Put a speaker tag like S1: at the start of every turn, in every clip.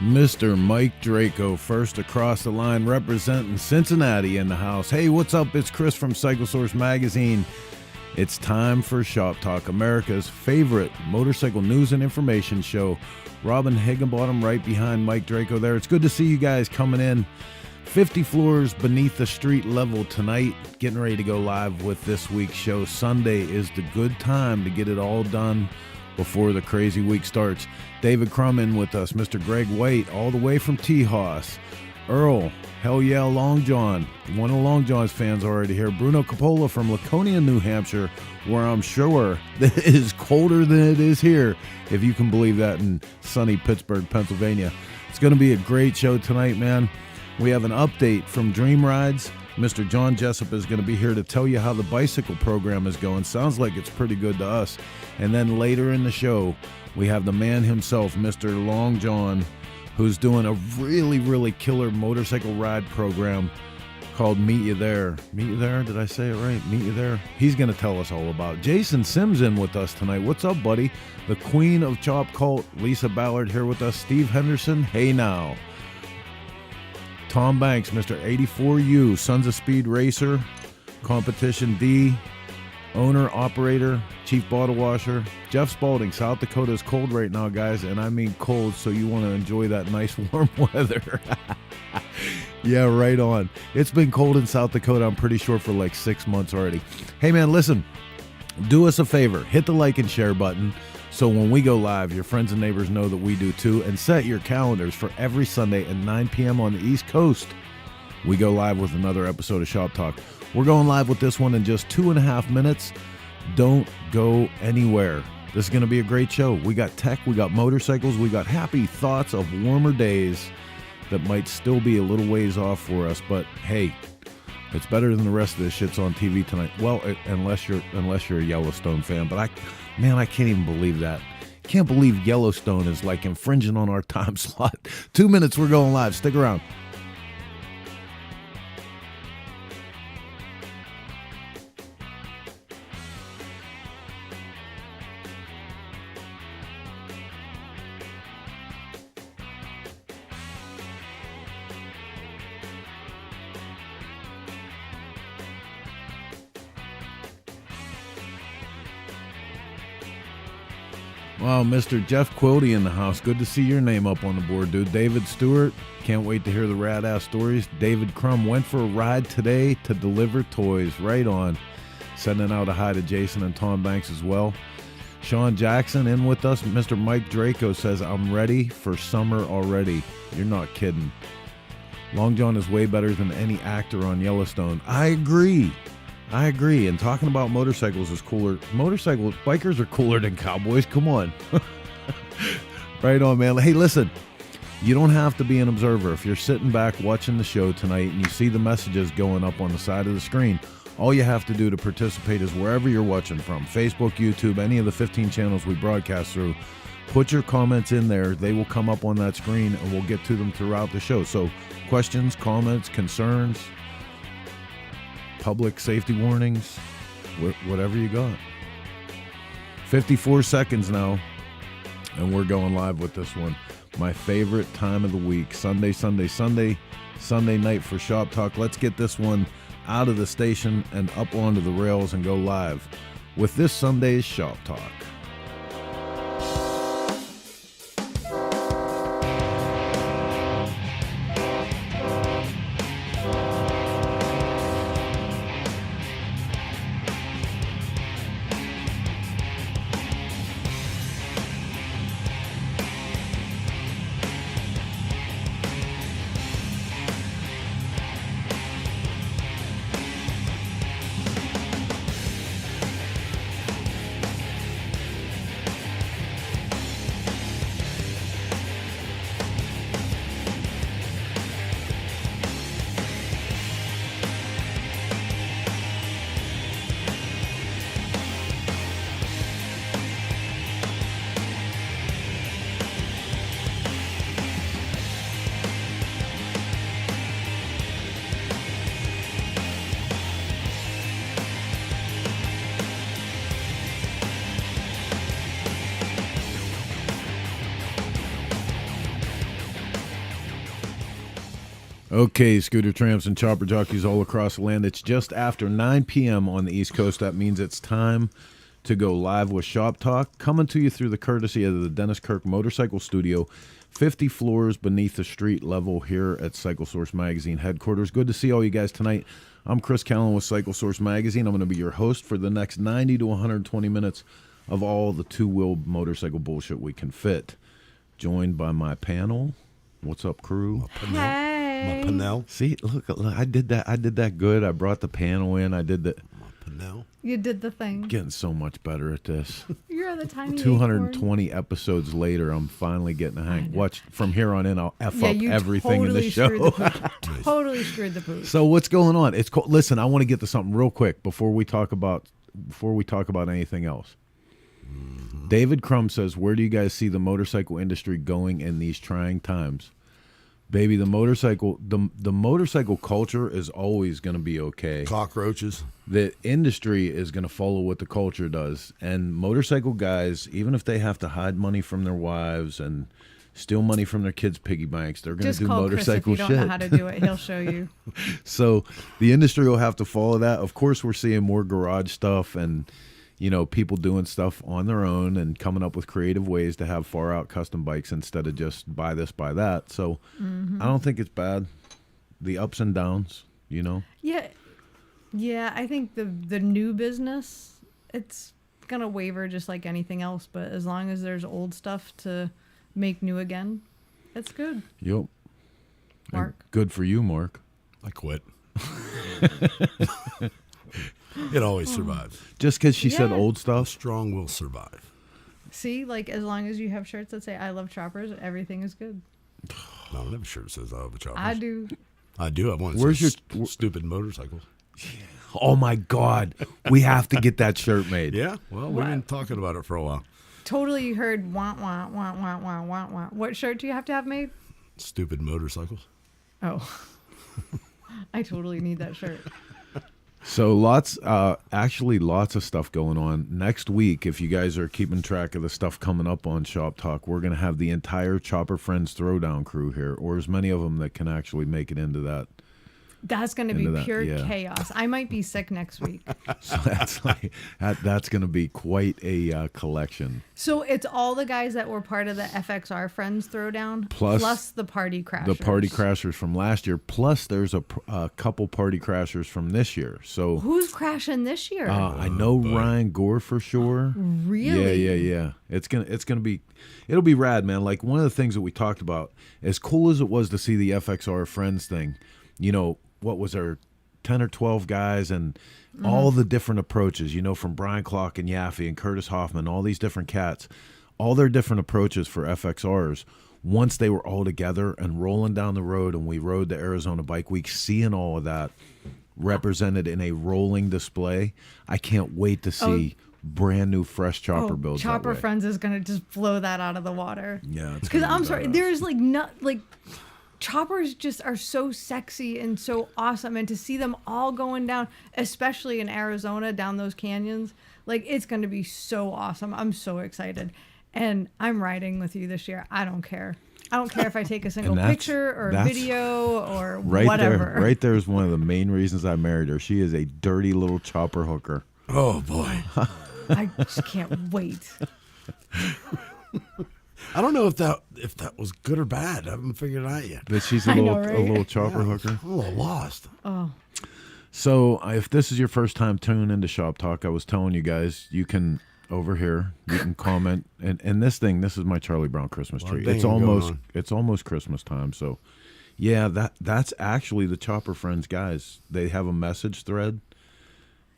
S1: Mr. Mike Draco, first across the line, representing Cincinnati in the house. Hey, what's up? It's Chris from Cycle Source Magazine. It's time for Shop Talk, America's favorite motorcycle news and information show. Robin Higginbottom right behind Mike Draco there. It's good to see you guys coming in. 50 floors beneath the street level tonight. Getting ready to go live with this week's show. Sunday is the good time to get it all done before the crazy week starts. David Crum in with us. Mr. Greg White all the way from Tejas. Earl, hell yeah, Long John. One of Long John's fans already here. Bruno Coppola from Laconia, New Hampshire, where I'm sure that it is colder than it is here, if you can believe that, in sunny Pittsburgh, Pennsylvania. It's going to be a great show tonight, man. We have an update from Dream Rides. Mr. John Jessup is going to be here to tell you how the bicycle program is going. Sounds like it's pretty good to us. And then later in the show, we have the man himself, Mr. Long John, who's doing a really, really killer motorcycle ride program called Meet You There. Meet You There? Did I say it right? Meet You There? He's going to tell us all about it. Jason Sims in with us tonight. What's up, buddy? The queen of Chop Cult, Lisa Ballard, here with us. Steve Henderson, hey now. Tom Banks, Mr. 84U, Sons of Speed Racer, Competition D, owner, operator, chief bottle washer. Jeff Spalding, South Dakota is cold right now, guys, and I mean cold, so you want to enjoy that nice warm weather. Yeah, right on. It's been cold in South Dakota, I'm pretty sure, for like 6 months already. Hey, man, listen, do us a favor. Hit the like and share button so when we go live, your friends and neighbors know that we do too, and set your calendars for every Sunday at 9 p.m. on the East Coast. We go live with another episode of Shop Talk. We're going live with this one in just 2.5 minutes. Don't go anywhere. This is going to be a great show. We got tech, we got motorcycles, we got happy thoughts of warmer days that might still be a little ways off for us, but hey, it's better than the rest of this shit's on TV tonight. Well, unless you're a Yellowstone fan, but I can't even believe that. Can't believe Yellowstone is like infringing on our time slot. 2 minutes, we're going live. Stick around. Wow, Mr. Jeff Quilty in the house. Good to see your name up on the board, dude. David Stewart, can't wait to hear the rad-ass stories. David Crum went for a ride today to deliver toys. Right on. Sending out a hi to Jason and Tom Banks as well. Sean Jackson in with us. Mr. Mike Draco says, I'm ready for summer already. You're not kidding. Long John is way better than any actor on Yellowstone. I agree. And talking about motorcycles is cooler. Bikers are cooler than cowboys. Come on. Right on, man. Hey, listen, you don't have to be an observer. If you're sitting back watching the show tonight and you see the messages going up on the side of the screen, all you have to do to participate is wherever you're watching from, Facebook, YouTube, any of the 15 channels we broadcast through, put your comments in there. They will come up on that screen and we'll get to them throughout the show. So questions, comments, concerns, public safety warnings, whatever you got. 54 seconds now, and we're going live with this one. My favorite time of the week, Sunday night for Shop Talk. Let's get this one out of the station and up onto the rails and go live with this Sunday's Shop Talk. Okay, scooter tramps and chopper jockeys all across the land. It's just after 9 p.m. on the East Coast. That means it's time to go live with Shop Talk, coming to you through the courtesy of the Dennis Kirk Motorcycle Studio, 50 floors beneath the street level here at Cycle Source Magazine headquarters. Good to see all you guys tonight. I'm Chris Callen with Cycle Source Magazine. I'm going to be your host for the next 90 to 120 minutes of all the two-wheel motorcycle bullshit we can fit. Joined by my panel. What's up, crew?
S2: My panel.
S1: See, look, I did that good. I brought the panel in. I did that.
S2: You did the thing.
S1: Getting so much better at this.
S2: You're the tiny
S1: 220 episodes later, I'm finally getting a hang. Watch, from here on in, I'll F up everything in the show.
S2: Totally screwed the poop.
S1: So what's going on? It's cool. Listen, I want to get to something real quick before we talk about anything else. Mm-hmm. David Crum says, where do you guys see the motorcycle industry going in these trying times? Baby, the motorcycle culture is always going to be okay.
S3: Cockroaches.
S1: The industry is going to follow what the culture does. And motorcycle guys, even if they have to hide money from their wives and steal money from their kids' piggy banks, they're going to do motorcycle shit.
S2: Chris if you don't know how to do it, he'll show you.
S1: So the industry will have to follow that. Of course, we're seeing more garage stuff and people doing stuff on their own and coming up with creative ways to have far out custom bikes instead of just buy this, buy that. So I don't think it's bad. The ups and downs, Yeah.
S2: Yeah, I think the new business, it's going to waver just like anything else. But as long as there's old stuff to make new again, it's good.
S1: Yep.
S2: Mark?
S1: Good for you, Mark.
S3: I quit. It always survives.
S1: Just because she said old stuff?
S3: Strong will survive.
S2: See, like as long as you have shirts that say I love choppers, everything is good.
S3: No, I don't have a shirt that says I love choppers.
S2: I do.
S3: I have one.
S1: Where's your
S3: stupid motorcycle?
S1: Oh my God. We have to get that shirt made.
S3: Yeah? Well, we've been talking about it for a while.
S2: Totally heard wah, wah, wah, wah, wah, wah, wah. What shirt do you have to have made?
S3: Stupid motorcycles.
S2: Oh. I totally need that shirt.
S1: So lots of stuff going on. Next week, if you guys are keeping track of the stuff coming up on Shop Talk, we're going to have the entire Chopper Friends Throwdown crew here, or as many of them that can actually make it into that.
S2: That's going to be pure chaos. I might be sick next week.
S1: So that's going to be quite a collection.
S2: So it's all the guys that were part of the FXR Friends Throwdown, plus the Party Crashers.
S1: The Party Crashers from last year, plus there's a couple Party Crashers from this year. So
S2: who's crashing this year?
S1: I know Ryan Gore for sure.
S2: Really?
S1: Yeah. It'll be rad, man. Like one of the things that we talked about, as cool as it was to see the FXR Friends thing, what was there, 10 or 12 guys and all the different approaches, from Brian Clock and Yaffe and Curtis Hoffman, all these different cats, all their different approaches for FXRs. Once they were all together and rolling down the road and we rode the Arizona Bike Week, seeing all of that represented in a rolling display, I can't wait to see brand new fresh chopper builds.
S2: Chopper Friends is going to just blow that out of the water.
S1: Yeah.
S2: Because I'm sorry, there's choppers just are so sexy and so awesome, and to see them all going down, especially in Arizona, down those canyons, it's going to be so awesome. I'm so excited, and I'm riding with you this year. I don't care if I take a single picture or video or whatever.
S1: Right there is one of the main reasons I married her. She is a dirty little chopper hooker.
S3: Oh boy.
S2: I just can't wait.
S3: I don't know if that was good or bad. I haven't figured it out yet.
S1: But she's a little chopper hooker.
S3: I'm a little lost.
S2: Oh.
S1: So if this is your first time tuning into Shop Talk, I was telling you guys, you can over here, you can comment. And this is my Charlie Brown Christmas tree. It's almost Christmas time. So yeah, that's actually the Chopper Friends guys. They have a message thread.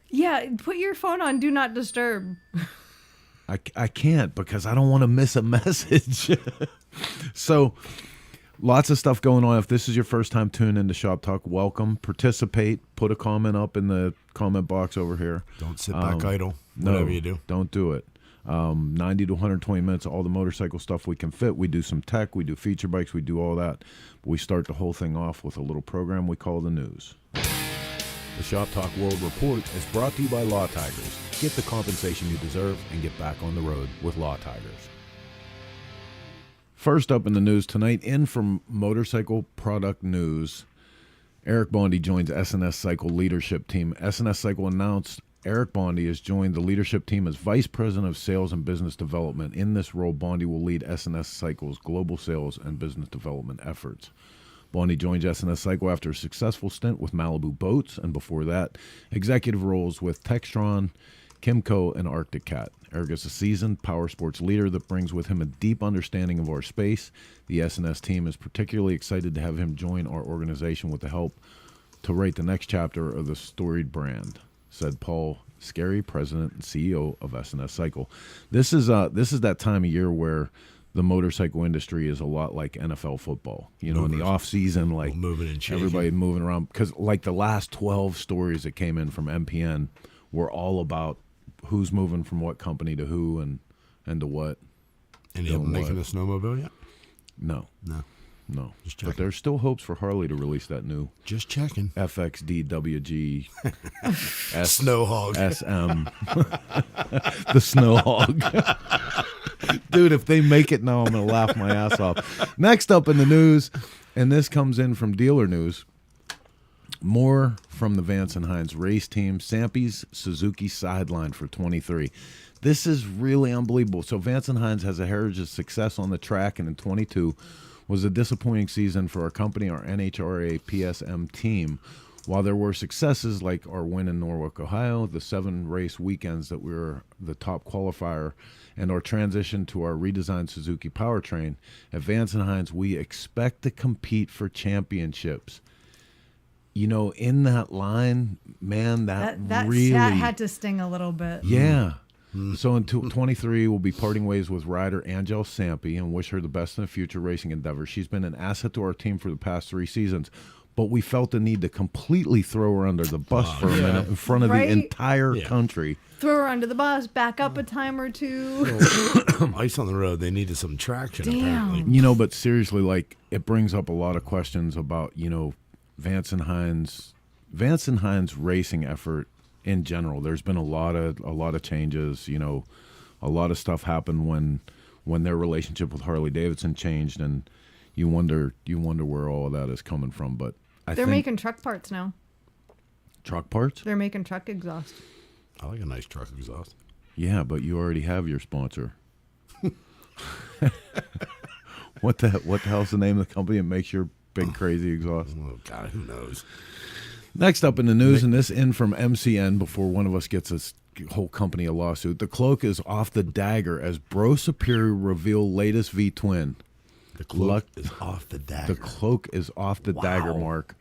S2: Yeah, put your phone on Do Not Disturb.
S1: I can't because I don't want to miss a message. So lots of stuff going on. If this is your first time tuning into Shop Talk, welcome. Participate. Put a comment up in the comment box over here.
S3: Don't sit back idle. Whatever you do.
S1: Don't do it. 90 to 120 minutes, all the motorcycle stuff we can fit. We do some tech. We do feature bikes. We do all that. But we start the whole thing off with a little program we call the news. The Shop Talk World Report is brought to you by Law Tigers. Get the compensation you deserve and get back on the road with Law Tigers. First up in the news tonight, in from Motorcycle Product News, Eric Bondi joins SNS Cycle leadership team. SNS Cycle announced Eric Bondi has joined the leadership team as Vice President of Sales and Business Development. In this role, Bondi will lead SNS Cycle's global sales and business development efforts. Bondi joins SNS Cycle after a successful stint with Malibu Boats, and before that, executive roles with Textron, Kimco, and Arctic Cat. Eric is a seasoned power sports leader that brings with him a deep understanding of our space. The SNS team is particularly excited to have him join our organization with the help to write the next chapter of the storied brand, said Paul Scarry, President and CEO of SNS Cycle. This is that time of year where the motorcycle industry is a lot like NFL football. You know, in the off season, like
S3: moving and shaking.
S1: Everybody moving around, because like the last 12 stories that came in from MPN were all about who's moving from what company to who and to what.
S3: Any of them making a snowmobile yet?
S1: No.
S3: Just checking.
S1: But there's still hopes for Harley to release that new
S3: Just checking.
S1: FXDWG
S3: Snow Hog.
S1: SM. The Snow Hog. Dude, if they make it now, I'm going to laugh my ass off. Next up in the news, and this comes in from Dealer News, more from the Vance and Hines race team. Sampy's Suzuki sideline for 23. This is really unbelievable. So Vance and Hines has a heritage of success on the track, and in 22 was a disappointing season for our company, our NHRA PSM team. While there were successes like our win in Norwalk, Ohio, the 7 race weekends that we were the top qualifier, and our transition to our redesigned Suzuki powertrain, at Vance and Hines, we expect to compete for championships. You know, in that line, man, that really
S2: had to sting a little bit.
S1: Yeah. So in 23, we'll be parting ways with rider Angel Sampy and wish her the best in the future racing endeavors. She's been an asset to our team for the past 3 seasons, but we felt the need to completely throw her under the bus for a minute in front of the entire country.
S2: Throw her under the bus, back up a time or two.
S3: Ice on the road. They needed some traction, apparently.
S1: You know, but seriously, like, it brings up a lot of questions about, you know, Vance and Hines racing effort in general. There's been a lot of changes. You know, a lot of stuff happened when their relationship with Harley Davidson changed, and you wonder where all of that is coming from. But
S2: they're making truck parts now.
S1: Truck parts?
S2: They're making truck exhaust.
S3: I like a nice truck exhaust.
S1: Yeah, but you already have your sponsor. What the hell's the name of the company that makes your big crazy exhaust?
S3: Oh God, who knows?
S1: Next up in the news, and this in from MCN before one of us gets this whole company a lawsuit. The cloak is off the dagger as Bro Superior reveal latest V-twin.
S3: The cloak is off the dagger.
S1: The cloak is off the dagger mark.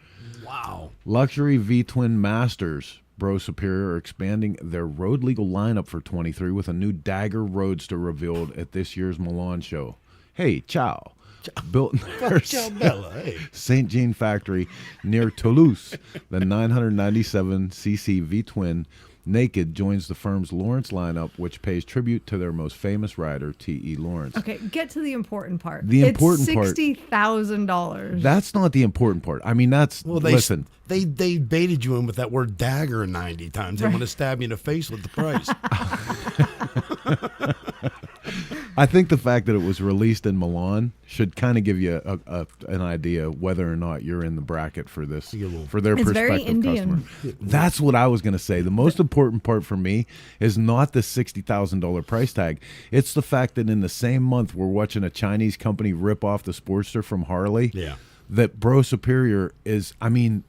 S3: Wow.
S1: Luxury V-twin masters Bro Superior are expanding their road legal lineup for 23 with a new Dagger Roadster revealed at this year's Milan show. Hey, ciao. Built in their St. Jean factory near Toulouse, the 997cc V-twin Naked joins the firm's Lawrence lineup, which pays tribute to their most famous rider, T.E. Lawrence.
S2: Okay, get to the important part.
S1: The important part.
S2: It's $60,000.
S1: That's not the important part. I mean, listen.
S3: They baited you in with that word dagger 90 times. They want to stab you in the face with the price.
S1: I think the fact that it was released in Milan should kind of give you an idea whether or not you're in the bracket for this, for their prospective customer. That's what I was going to say. The most important part for me is not the $60,000 price tag. It's the fact that in the same month we're watching a Chinese company rip off the Sportster from Harley.
S3: Yeah.
S1: That Bro Superior is, I mean,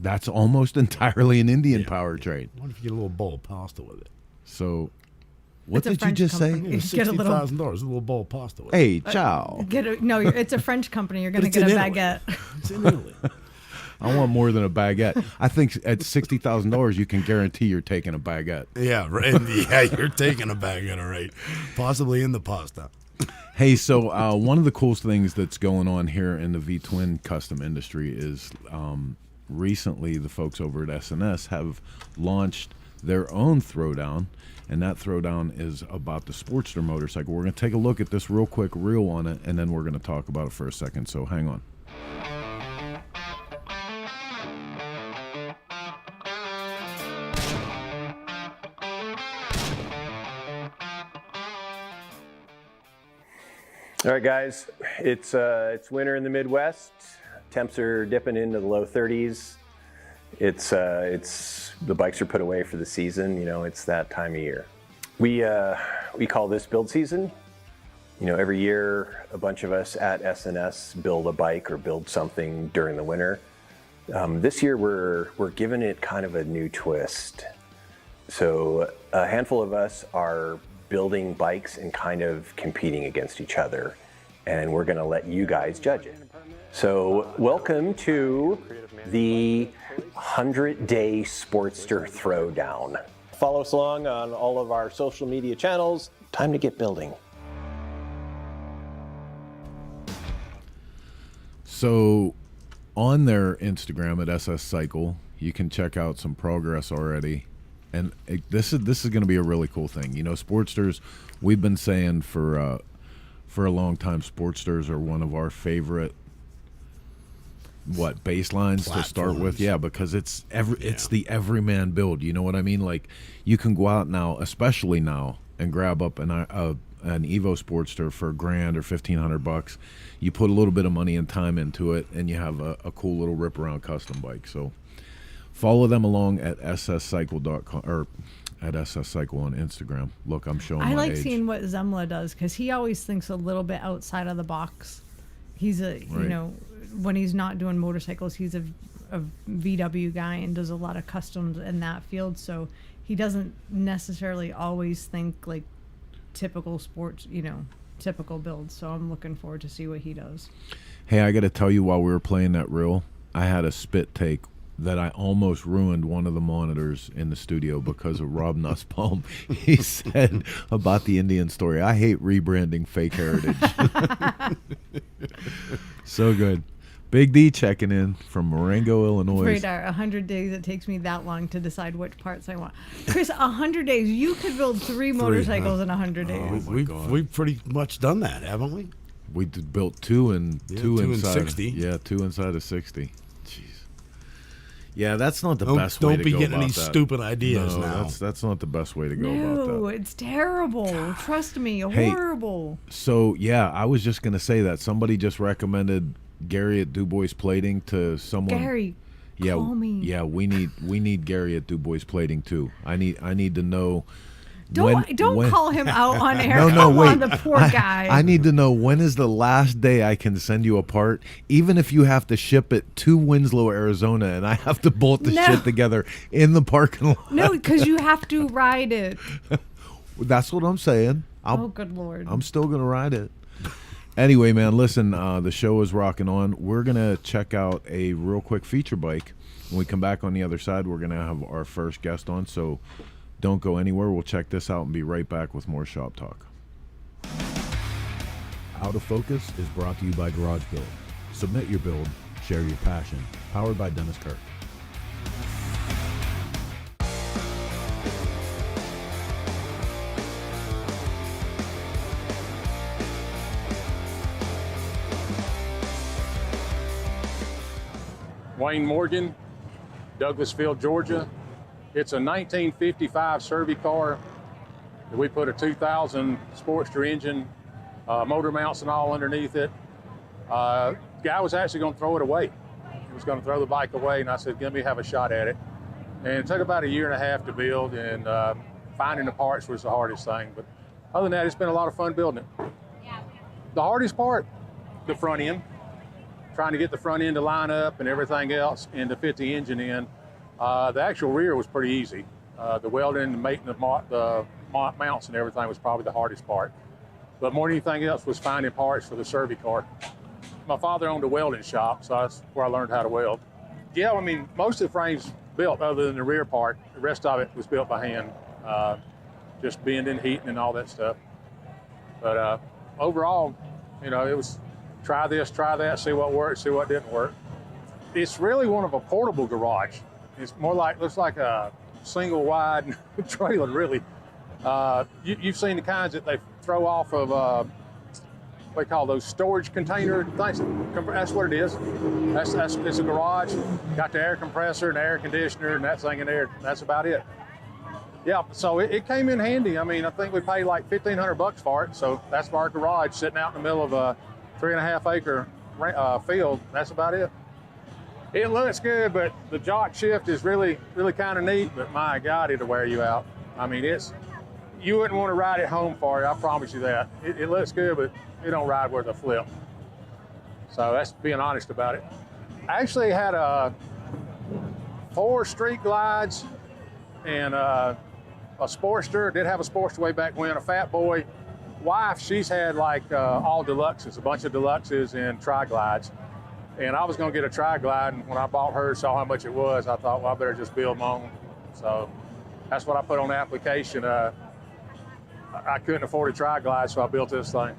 S1: that's almost entirely an Indian powertrain.
S3: What if you get a little bowl of pasta with it?
S1: So... What did you just say?
S3: $60,000, a little bowl of pasta. With
S1: hey, ciao.
S2: It's a French company. You're going to get a baguette.
S3: It's in Italy.
S1: I want more than a baguette. I think at $60,000, you can guarantee you're taking a baguette.
S3: Yeah, right. Yeah, you're taking a baguette, all right. Possibly in the pasta.
S1: Hey, so one of the coolest things that's going on here in the V-twin custom industry is recently the folks over at SNS have launched their own throwdown. And that throwdown is about the Sportster motorcycle. We're going to take a look at this real quick reel on it, and then we're going to talk about it for a second. So hang on.
S4: All right, guys, it's winter in the Midwest. Temps are dipping into the low 30s. It's the bikes are put away for the season. You know, it's that time of year. We call this build season. You know, every year a bunch of us at SNS build a bike or build something during the winter. This year we're giving it kind of a new twist. So a handful of us are building bikes and kind of competing against each other, and we're going to let you guys judge it. So welcome to the 100-day Sportster Throwdown. Follow us along on all of our social media channels. Time to get building.
S1: So on their Instagram at SS Cycle, you can check out some progress already. And this is going to be a really cool thing. You know, Sportsters, we've been saying for a long time, Sportsters are one of our favorite baselines to start with. Yeah, because it's the everyman build. You know what I mean? Like, you can go out now, especially now, and grab up an Evo Sportster for $1,000 or $1,500. You put a little bit of money and time into it, and you have a cool little rip around custom bike. So follow them along at sscycle.com or at SS Cycle on Instagram. Look, I'm showing
S2: I
S1: my
S2: like
S1: age.
S2: seeing what Zemla does because he always thinks a little bit outside of the box. He's you know, when he's not doing motorcycles, he's a VW guy and does a lot of customs in that field. So he doesn't necessarily always think like typical sports, you know, typical builds. So I'm looking forward to see what he does.
S1: Hey, I got to tell you, while we were playing that reel, I had a spit take that I almost ruined one of the monitors in the studio because of Rob Nussbaum. He said about the Indian story, I hate rebranding fake heritage. So good. Big D checking in from Marengo, Illinois.
S2: Radar, 100 days, it takes me that long to decide which parts I want. Chris, 100 days, you could build three motorcycles in 100 days.
S3: We've pretty much done that, haven't we?
S1: We built two inside
S3: 60.
S1: Yeah, two inside of 60. Jeez. Yeah, that's not the best way to go
S3: Don't be getting any
S1: about that.
S3: stupid ideas
S1: No,
S3: now.
S1: that's not the best way to go about that.
S2: No, it's terrible. Trust me,
S1: Hey,
S2: horrible.
S1: So, yeah, I was just going to say that. Somebody just recommended Gary at DuBois Plating to someone.
S2: Gary, call me.
S1: Yeah, we need Gary at DuBois Plating too. I need to know.
S2: Don't call him out on air.
S1: No,
S2: Come
S1: wait.
S2: on, the poor guy.
S1: I need to know when is the last day I can send you a part, even if you have to ship it to Winslow, Arizona, and I have to bolt the shit together in the parking lot.
S2: No, because you have to ride it.
S1: That's what I'm saying.
S2: Oh, good Lord.
S1: I'm still gonna ride it. Anyway, man, listen, the show is rocking on. We're going to check out a real quick feature bike. When we come back on the other side, we're going to have our first guest on, so don't go anywhere. We'll check this out and be right back with more Shop Talk. Out of Focus is brought to you by Garage Build. Submit your build, share your passion. Powered by Dennis Kirk.
S5: Wayne Morgan, Douglasville, Georgia. It's a 1955 Survey car. We put a 2000 Sportster engine, motor mounts and all underneath it. Guy was actually going to throw it away. He was going to throw the bike away, and I said, let me have a shot at it. And it took about 1.5 years to build, and finding the parts was the hardest thing. But other than that, it's been a lot of fun building it. The hardest part, the front end. Trying to get the front end to line up and everything else and to fit the engine in. The actual rear was pretty easy. The welding and mating the mounts and everything was probably the hardest part. But more than anything else was finding parts for the Survey car. My father owned a welding shop, so that's where I learned how to weld. Yeah, I mean, most of the frame's built other than the rear part. The rest of it was built by hand, just bending, heating, and all that stuff. But overall, you know, it was try this, try that, see what worked, see what didn't work. It's really one of a portable garage. It's more like, looks like a single wide trailer, really. You've seen the kinds that they throw off of, what they call those storage container things. That's what it is. It's a garage. Got the air compressor and the air conditioner and that thing in there. That's about it. Yeah, so it came in handy. I mean, I think we paid like $1,500 for it. So that's our garage sitting out in the middle of a 3.5 acre field. That's about it. It looks good, but the jock shift is really kind of neat, but my God, it'll wear you out. I mean, you wouldn't want to ride it home for you, I promise you that. It looks good, but it don't ride worth a flip. So that's being honest about it. I actually had 4 street glides and a Sportster. Did have a Sportster way back when. A Fat Boy. Wife, she's had like all deluxes, a bunch of deluxes and tri-glides. And I was going to get a tri-glide, and when I bought hers, saw how much it was, I thought, well, I better just build my own. So that's what I put on the application. I couldn't afford a tri-glide, so I built this thing.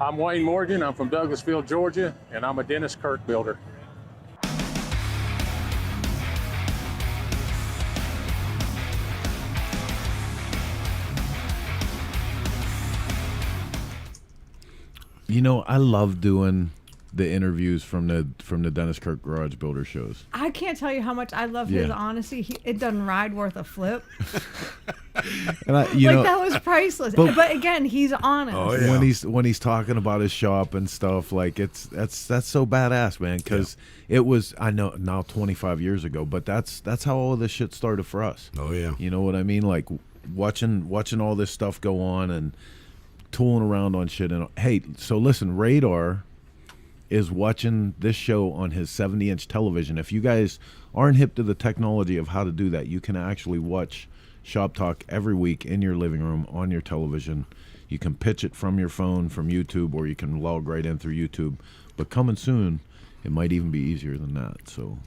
S5: I'm Wayne Morgan. I'm from Douglasville, Georgia, and I'm a Dennis Kirk builder.
S1: You know, I love doing the interviews from the Dennis Kirk Garage Builder shows.
S2: I can't tell you how much I love his honesty. It doesn't ride worth a flip.
S1: And
S2: that was priceless. But again, he's honest.
S3: Oh, yeah.
S1: When he's talking about his shop and stuff, like that's so badass, man. Because it was, I know now 25 years ago, but that's how all of this shit started for us.
S3: Oh yeah.
S1: You know what I mean? Like watching all this stuff go on and tooling around on shit. And hey, so listen, Radar is watching this show on his 70-inch television. If you guys aren't hip to the technology of how to do that, you can actually watch Shop Talk every week in your living room on your television. You can pitch it from your phone, from YouTube, or you can log right in through YouTube. But coming soon, it might even be easier than that. So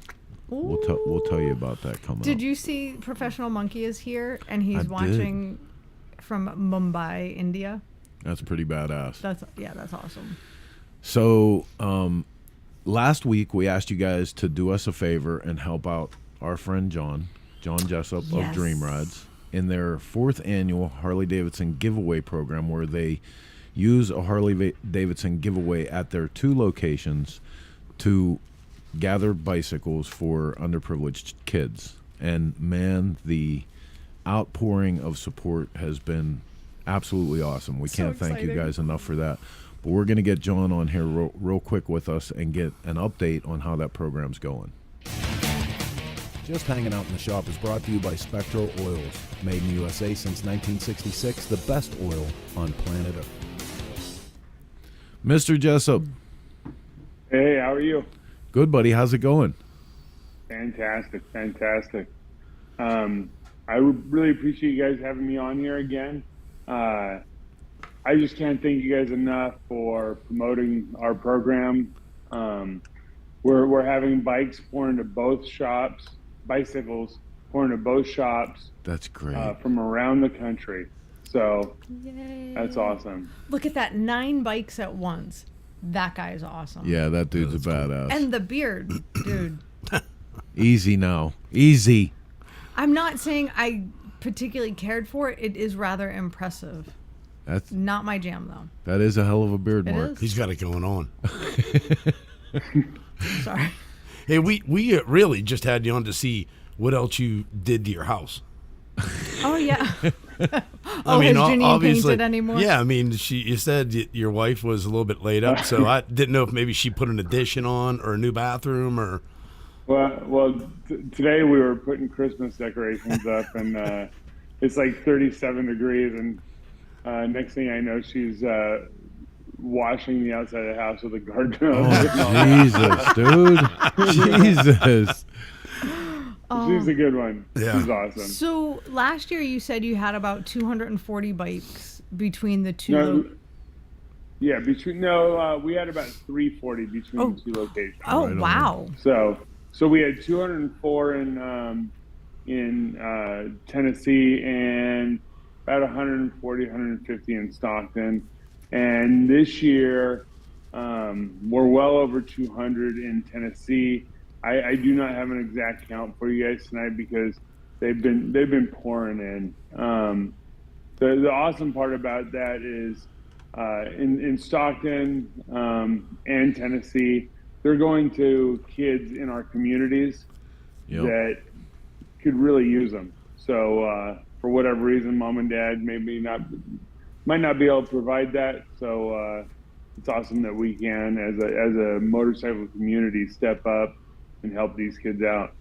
S1: we'll tell you about that coming up.
S2: Did you see Professional Monkey is here, and he's watching from Mumbai, India?
S1: That's pretty badass.
S2: That's awesome.
S1: So last week we asked you guys to do us a favor and help out our friend John Jessup of Dream Rides in their 4th annual Harley-Davidson giveaway program, where they use a Harley-Davidson giveaway at their 2 locations to gather bicycles for underprivileged kids. And man, the outpouring of support has been absolutely awesome. We can't thank you guys enough for that. But we're going to get John on here real quick with us and get an update on how that program's going.
S6: Just Hanging Out in the Shop is brought to you by Spectro Oils. Made in the USA since 1966, the best oil on planet Earth.
S1: Mr. Jessup.
S7: Hey, how are you?
S1: Good, buddy. How's it going?
S7: Fantastic. I would really appreciate you guys having me on here again. I just can't thank you guys enough for promoting our program. We're having bikes pour into both shops, bicycles pour into both shops.
S1: That's great.
S7: From around the country. So
S2: Yay.
S7: That's awesome.
S2: Look at that, 9 bikes at once. That guy is awesome.
S1: Yeah, that dude's a badass.
S2: And the beard, dude.
S1: Easy now. Easy.
S2: I'm not saying I particularly cared for it. It is rather impressive.
S1: That's
S2: not my jam, though.
S1: That is a hell of a beard
S2: It
S1: mark.
S2: is?
S3: He's got it going on.
S2: Sorry.
S3: Hey, we really just had you on to see what else you did to your house.
S2: Oh, yeah.
S3: I mean,
S2: has Janine
S3: obviously,
S2: painted anymore?
S3: Yeah, I mean, you said your wife was a little bit laid up, so I didn't know if maybe she put an addition on or a new bathroom or.
S7: Well, today we were putting Christmas decorations up, and it's like 37 degrees, and next thing I know, she's washing the outside of the house with a garden hose.
S1: Oh, Jesus, dude. Jesus.
S7: She's a good one.
S3: Yeah.
S7: She's awesome.
S2: So last year you said you had about 240 bikes between the two.
S7: We had about 340 between the 2 locations.
S2: Oh,
S1: Right on.
S2: wow.
S7: So we had 204 in Tennessee and about 140, 150 in Stockton. And this year, we're well over 200 in Tennessee. I do not have an exact count for you guys tonight because they've been pouring in. The awesome part about that is in Stockton and Tennessee, they're going to kids in our communities.
S1: Yep.
S7: that could really use them. So for whatever reason, mom and dad might not be able to provide that. So it's awesome that we can, as a motorcycle community, step up and help these kids out.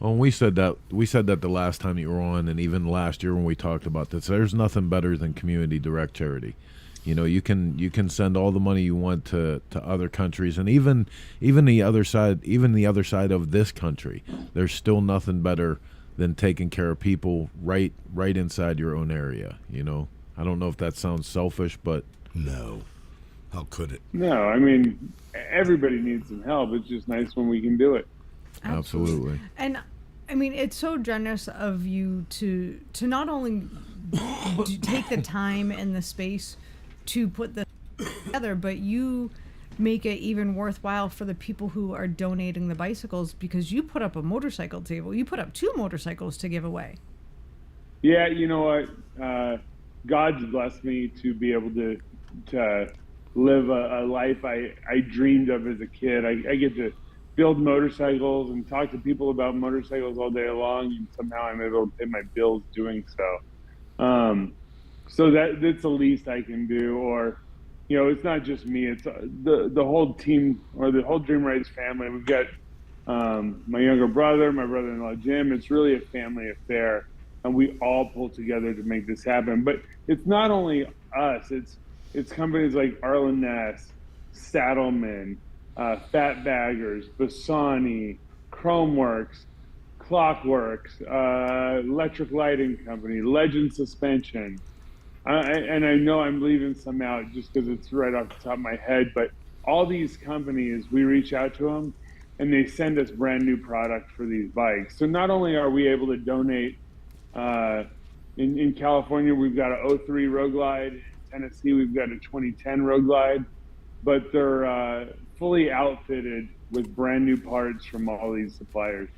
S1: Well, we said that the last time you were on, and even last year when we talked about this. There's nothing better than community direct charity. You know, you can send all the money you want to other countries, and even the other side of this country. There's still nothing better than taking care of people right inside your own area. You know, I don't know if that sounds selfish, but
S3: No. How could it?
S7: No, I mean, everybody needs some help. It's just nice when we can do it.
S1: absolutely.
S2: And I mean, it's so generous of you to not only take the time and the space to put this together, but you make it even worthwhile for the people who are donating the bicycles, because you put up a motorcycle table. You put up 2 motorcycles to give away.
S7: Yeah, you know what? God's blessed me to be able to live a life I dreamed of as a kid. I get to build motorcycles and talk to people about motorcycles all day long, and somehow I'm able to pay my bills doing so. So that's the least I can do. Or, you know, it's not just me. It's the whole team, or the whole Dream Rides family. We've got my younger brother, my brother-in-law Jim. It's really a family affair, and we all pull together to make this happen. But it's not only us. It's companies like Arlen Ness, Saddleman, Fat Baggers, Bassani, Chromeworks, Clockworks, Electric Lighting Company, Legend Suspension. And I know I'm leaving some out just because it's right off the top of my head, but all these companies, we reach out to them and they send us brand new product for these bikes. So not only are we able to donate, in California, we've got a 03 Road Glide. In Tennessee, we've got a 2010 Road Glide, but they're fully outfitted with brand new parts from all these suppliers.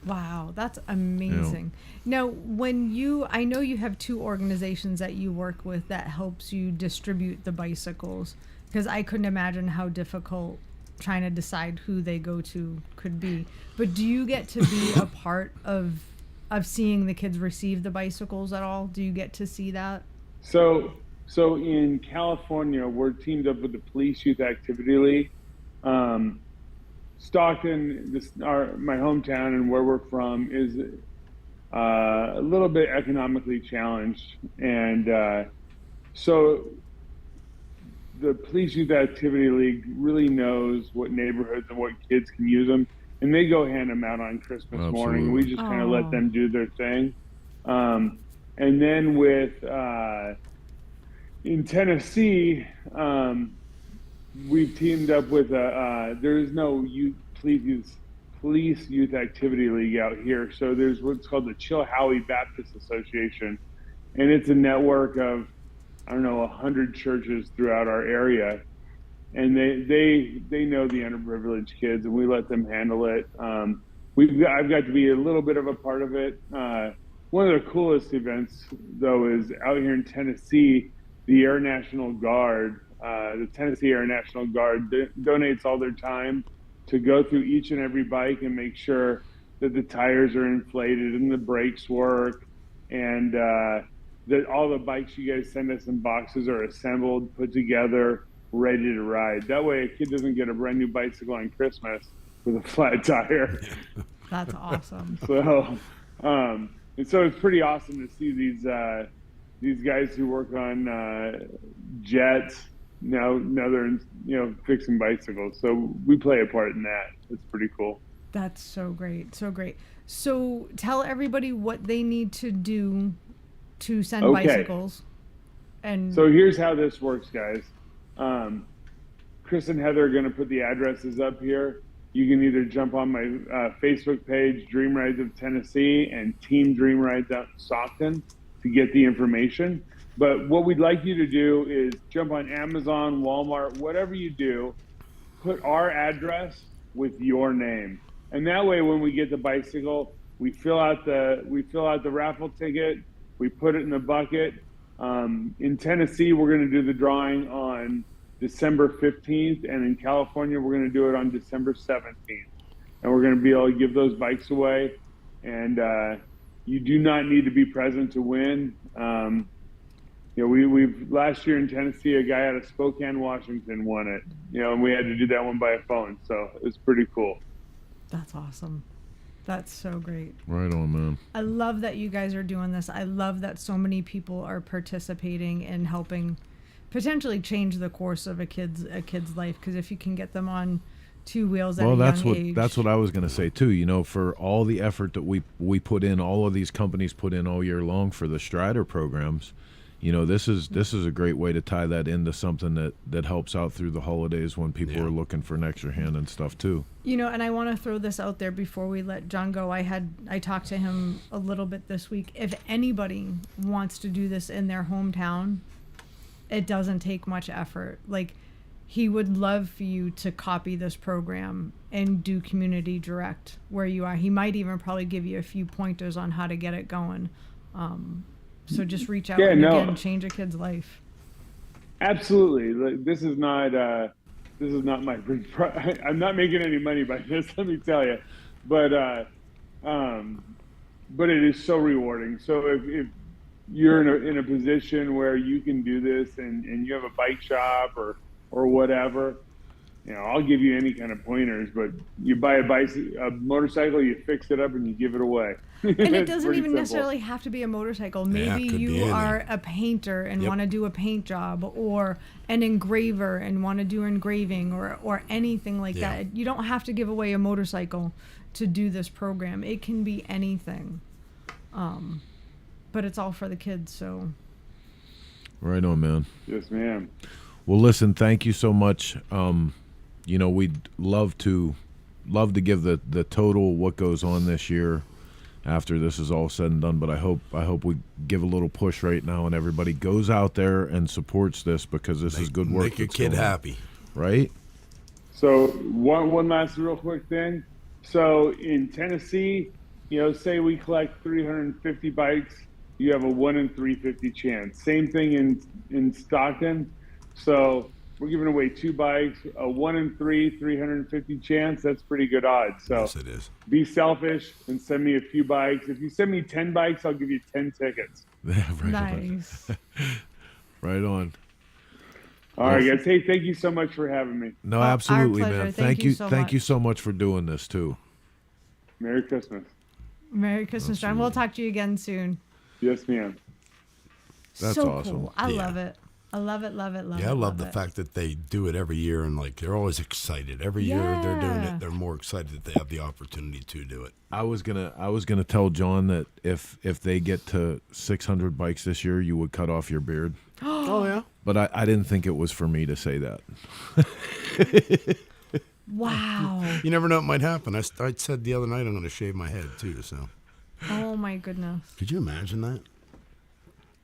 S2: Wow, that's amazing. Now, I know you have 2 organizations that you work with that helps you distribute the bicycles, because I couldn't imagine how difficult trying to decide who they go to could be. But do you get to be a part of seeing the kids receive the bicycles at all? Do you get to see that?
S7: So in California, we're teamed up with the Police Youth Activity League. Stockton, my hometown and where we're from, is a little bit economically challenged, and so the Police Youth Activity League really knows what neighborhoods and what kids can use them, and they go hand them out on Christmas morning. We just kind of let them do their thing, and then in Tennessee, we've teamed up with there is no police youth activity league out here. So there's what's called the Chilhowie Baptist Association, and it's a network of 100 churches throughout our area, and they know the underprivileged kids, and we let them handle it. I've got to be a little bit of a part of it. One of the coolest events, though, is out here in Tennessee. The Air National Guard, the Tennessee Air National Guard, donates all their time to go through each and every bike and make sure that the tires are inflated and the brakes work, and that all the bikes you guys send us in boxes are assembled, put together, ready to ride. That way a kid doesn't get a brand new bicycle on Christmas with a flat tire.
S2: That's awesome.
S7: So, and so it's pretty awesome to see these guys who work on jets. Now they're fixing bicycles. So we play a part in that. It's pretty cool.
S2: That's so great. So great. So tell everybody what they need to do to send bicycles. And
S7: so here's how this works, guys. Chris and Heather are going to put the addresses up here. You can either jump on my Facebook page, Dream Rides of Tennessee, and Team Dream Rides out in Stockton to get the information. But what we'd like you to do is jump on Amazon, Walmart, whatever you do, put our address with your name. And that way, when we get the bicycle, we fill out the raffle ticket, we put it in the bucket. In Tennessee, we're going to do the drawing on December 15th, and in California, we're going to do it on December 17th. and we're going to be able to give those bikes away. And you do not need to be present to win. We've last year in Tennessee, a guy out of Spokane, Washington won it, and we had to do that one by a phone. So it's pretty cool.
S2: That's awesome. That's so great.
S1: Right on, man.
S2: I love that you guys are doing this. I love that so many people are participating and helping potentially change the course of a kid's life. Because if you can get them on two wheels at a young age.
S1: That's what I was going to say too. For all the effort that we put in, all of these companies put in all year long for the Strider programs. This is a great way to tie that into something that helps out through the holidays when people are looking for an extra hand and stuff too.
S2: And I want to throw this out there before we let John go. I talked to him a little bit this week. If anybody wants to do this in their hometown, it doesn't take much effort. Like, he would love for you to copy this program and do community direct where you are. He might even probably give you a few pointers on how to get it going. So just reach out and again, change a kid's life.
S7: Absolutely. This is not my. I'm not making any money by this. Let me tell you, but it is so rewarding. So if you're in a position where you can do this and you have a bike shop or whatever, I'll give you any kind of pointers. But you buy a motorcycle, you fix it up, and you give it away.
S2: And it doesn't even necessarily have to be a motorcycle. Maybe you are a painter and want to do a paint job, or an engraver and want to do engraving, or anything like that. You don't have to give away a motorcycle to do this program. It can be anything. But it's all for the kids, so.
S1: Right on, man.
S7: Yes, ma'am.
S1: Well, listen, thank you so much. We'd love to give the total what goes on this year after this is all said and done, but I hope we give a little push right now and everybody goes out there and supports this, because this is good work.
S3: Make your kid happy.
S1: Right?
S7: So one last real quick thing. So in Tennessee, say we collect 350 bikes, you have a 1 in 350 chance. Same thing in Stockton. So we're giving away 2 bikes, a 1 in 350 chance. That's pretty good odds. So
S3: yes, it is.
S7: Be selfish and send me a few bikes. If you send me 10 bikes, I'll give you 10 tickets.
S1: Right
S2: nice.
S1: On. Right on.
S7: All right, guys. Hey, thank you so much for having me.
S1: No, absolutely,
S2: our pleasure.
S1: man.
S2: Thank you so
S1: Thank
S2: much.
S1: you so much for doing this too.
S7: Merry Christmas.
S2: Merry Christmas, John. We'll talk to you again soon.
S7: Yes, ma'am.
S1: That's
S2: so
S1: awesome.
S2: Cool. I love it. I love it, love it, love it.
S3: Yeah, I love the
S2: it.
S3: fact that they do it every year, and they're always excited. Every year they're doing it, they're more excited that they have the opportunity to do it.
S1: I was gonna tell John that if they get to 600 bikes this year, you would cut off your beard.
S3: Oh yeah.
S1: But I didn't think it was for me to say that.
S2: Wow.
S3: You never know what might happen. I said the other night I'm going to shave my head too. So.
S2: Oh my goodness.
S3: Could you imagine that?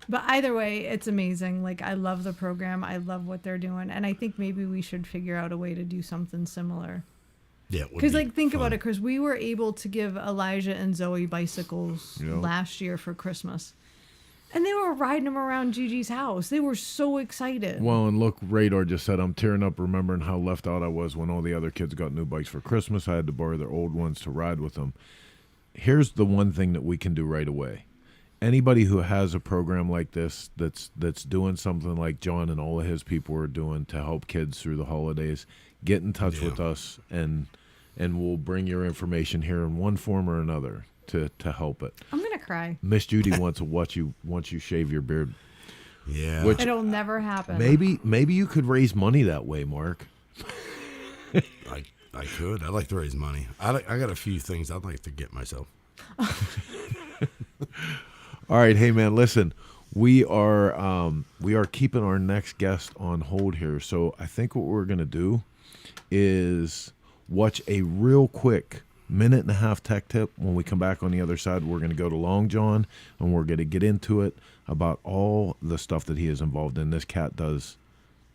S2: But either way, it's amazing. Like, I love the program. I love what they're doing. And I think maybe we should figure out a way to do something similar.
S3: Yeah.
S2: Because, think about it, Chris. We were able to give Elijah and Zoe bicycles last year for Christmas. And they were riding them around Gigi's house. They were so excited.
S1: Well, and look, Radar just said, I'm tearing up remembering how left out I was when all the other kids got new bikes for Christmas. I had to borrow their old ones to ride with them. Here's the one thing that we can do right away. Anybody who has a program like this that's doing something like John and all of his people are doing to help kids through the holidays, get in touch with us, and we'll bring your information here in one form or another to help it.
S2: I'm gonna cry.
S1: Miss Judy wants to watch you shave your beard.
S3: Yeah.
S1: Which
S2: it'll never happen.
S1: Maybe you could raise money that way, Mark.
S3: I could. I'd like to raise money. I got a few things I'd like to get myself.
S1: All right, hey man, listen, we are keeping our next guest on hold here. So I think what we're gonna do is watch a real quick 1.5-minute tech tip. When we come back on the other side, we're gonna go to Long John and we're gonna get into it about all the stuff that he is involved in. This cat does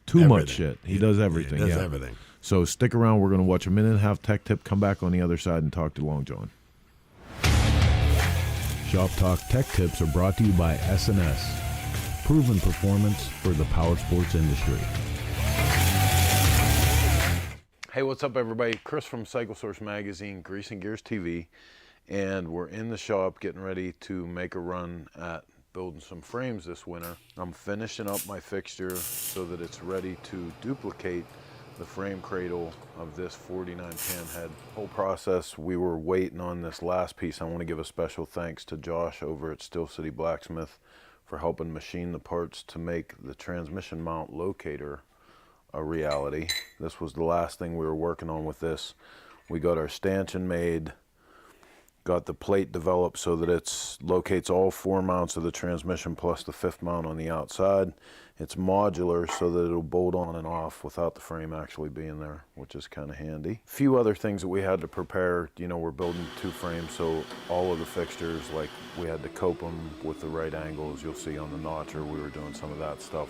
S1: too much shit. He does everything.
S3: He does everything.
S1: So stick around. We're gonna watch a 1.5-minute tech tip. Come back on the other side and talk to Long John.
S6: Shop Talk Tech Tips are brought to you by S&S. Proven performance for the power sports industry.
S1: Hey, what's up, everybody? Chris from Cycle Source Magazine, Grease and Gears TV, and we're in the shop getting ready to make a run at building some frames this winter. I'm finishing up my fixture so that it's ready to duplicate the frame cradle of this 49 pan head. Whole process, we were waiting on this last piece. I want to give a special thanks to Josh over at Steel City Blacksmith for helping machine the parts to make the transmission mount locator a reality. This was the last thing we were working on with this. We got our stanchion made, got the plate developed so that it locates all 4 mounts of the transmission plus the 5th mount on the outside. It's modular so that it'll bolt on and off without the frame actually being there, which is kind of handy. A few other things that we had to prepare. You know, we're building 2 frames, so all of the fixtures, like we had to cope them with the right angles. You'll see on the notcher, we were doing some of that stuff.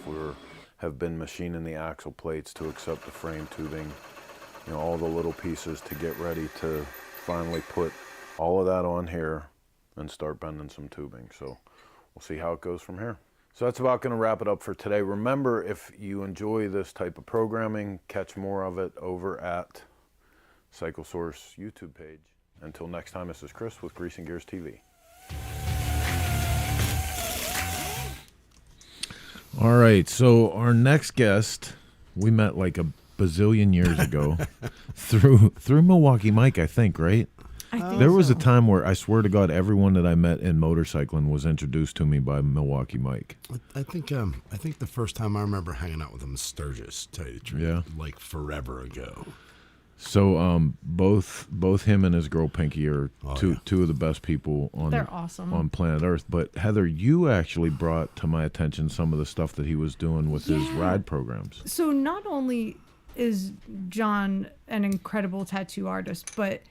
S1: Have been machining the axle plates to accept the frame tubing, you know, all the little pieces to get ready to finally put all of that on here and start bending some tubing. So we'll see how it goes from here. So that's about going to wrap it up for today. Remember, if you enjoy this type of programming, catch more of it over at Cycle Source YouTube page. Until next time, this is Chris with Grease and Gears TV.
S6: All right, so our next guest, we met like a bazillion years ago through Milwaukee Mike, I think, right?
S2: I think
S6: There was a
S2: so.
S6: time where I swear to God, everyone that I met in motorcycling was introduced to me by Milwaukee Mike.
S3: I think the first time I remember hanging out with him was Sturgis, to tell you the truth.
S6: Yeah.
S3: Like forever ago.
S6: So both him and his girl Pinky are two of the best people
S2: They're awesome.
S6: on planet Earth. But Heather, you actually brought to my attention some of the stuff that he was doing with his ride programs.
S2: So not only is John an incredible tattoo artist, but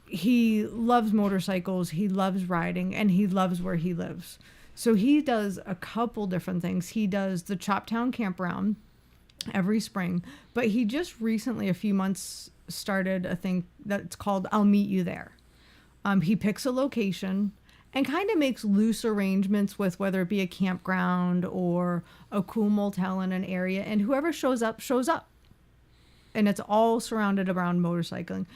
S2: he loves motorcycles, he loves riding, and he loves where he lives. So he does a couple different things. He does the Choptown Campground every spring, but he just recently, a few months, started a thing that's called I'll Meet You There. He picks a location and kind of makes loose arrangements with whether it be a campground or a cool motel in an area, and whoever shows up. And it's all surrounded around motorcycling.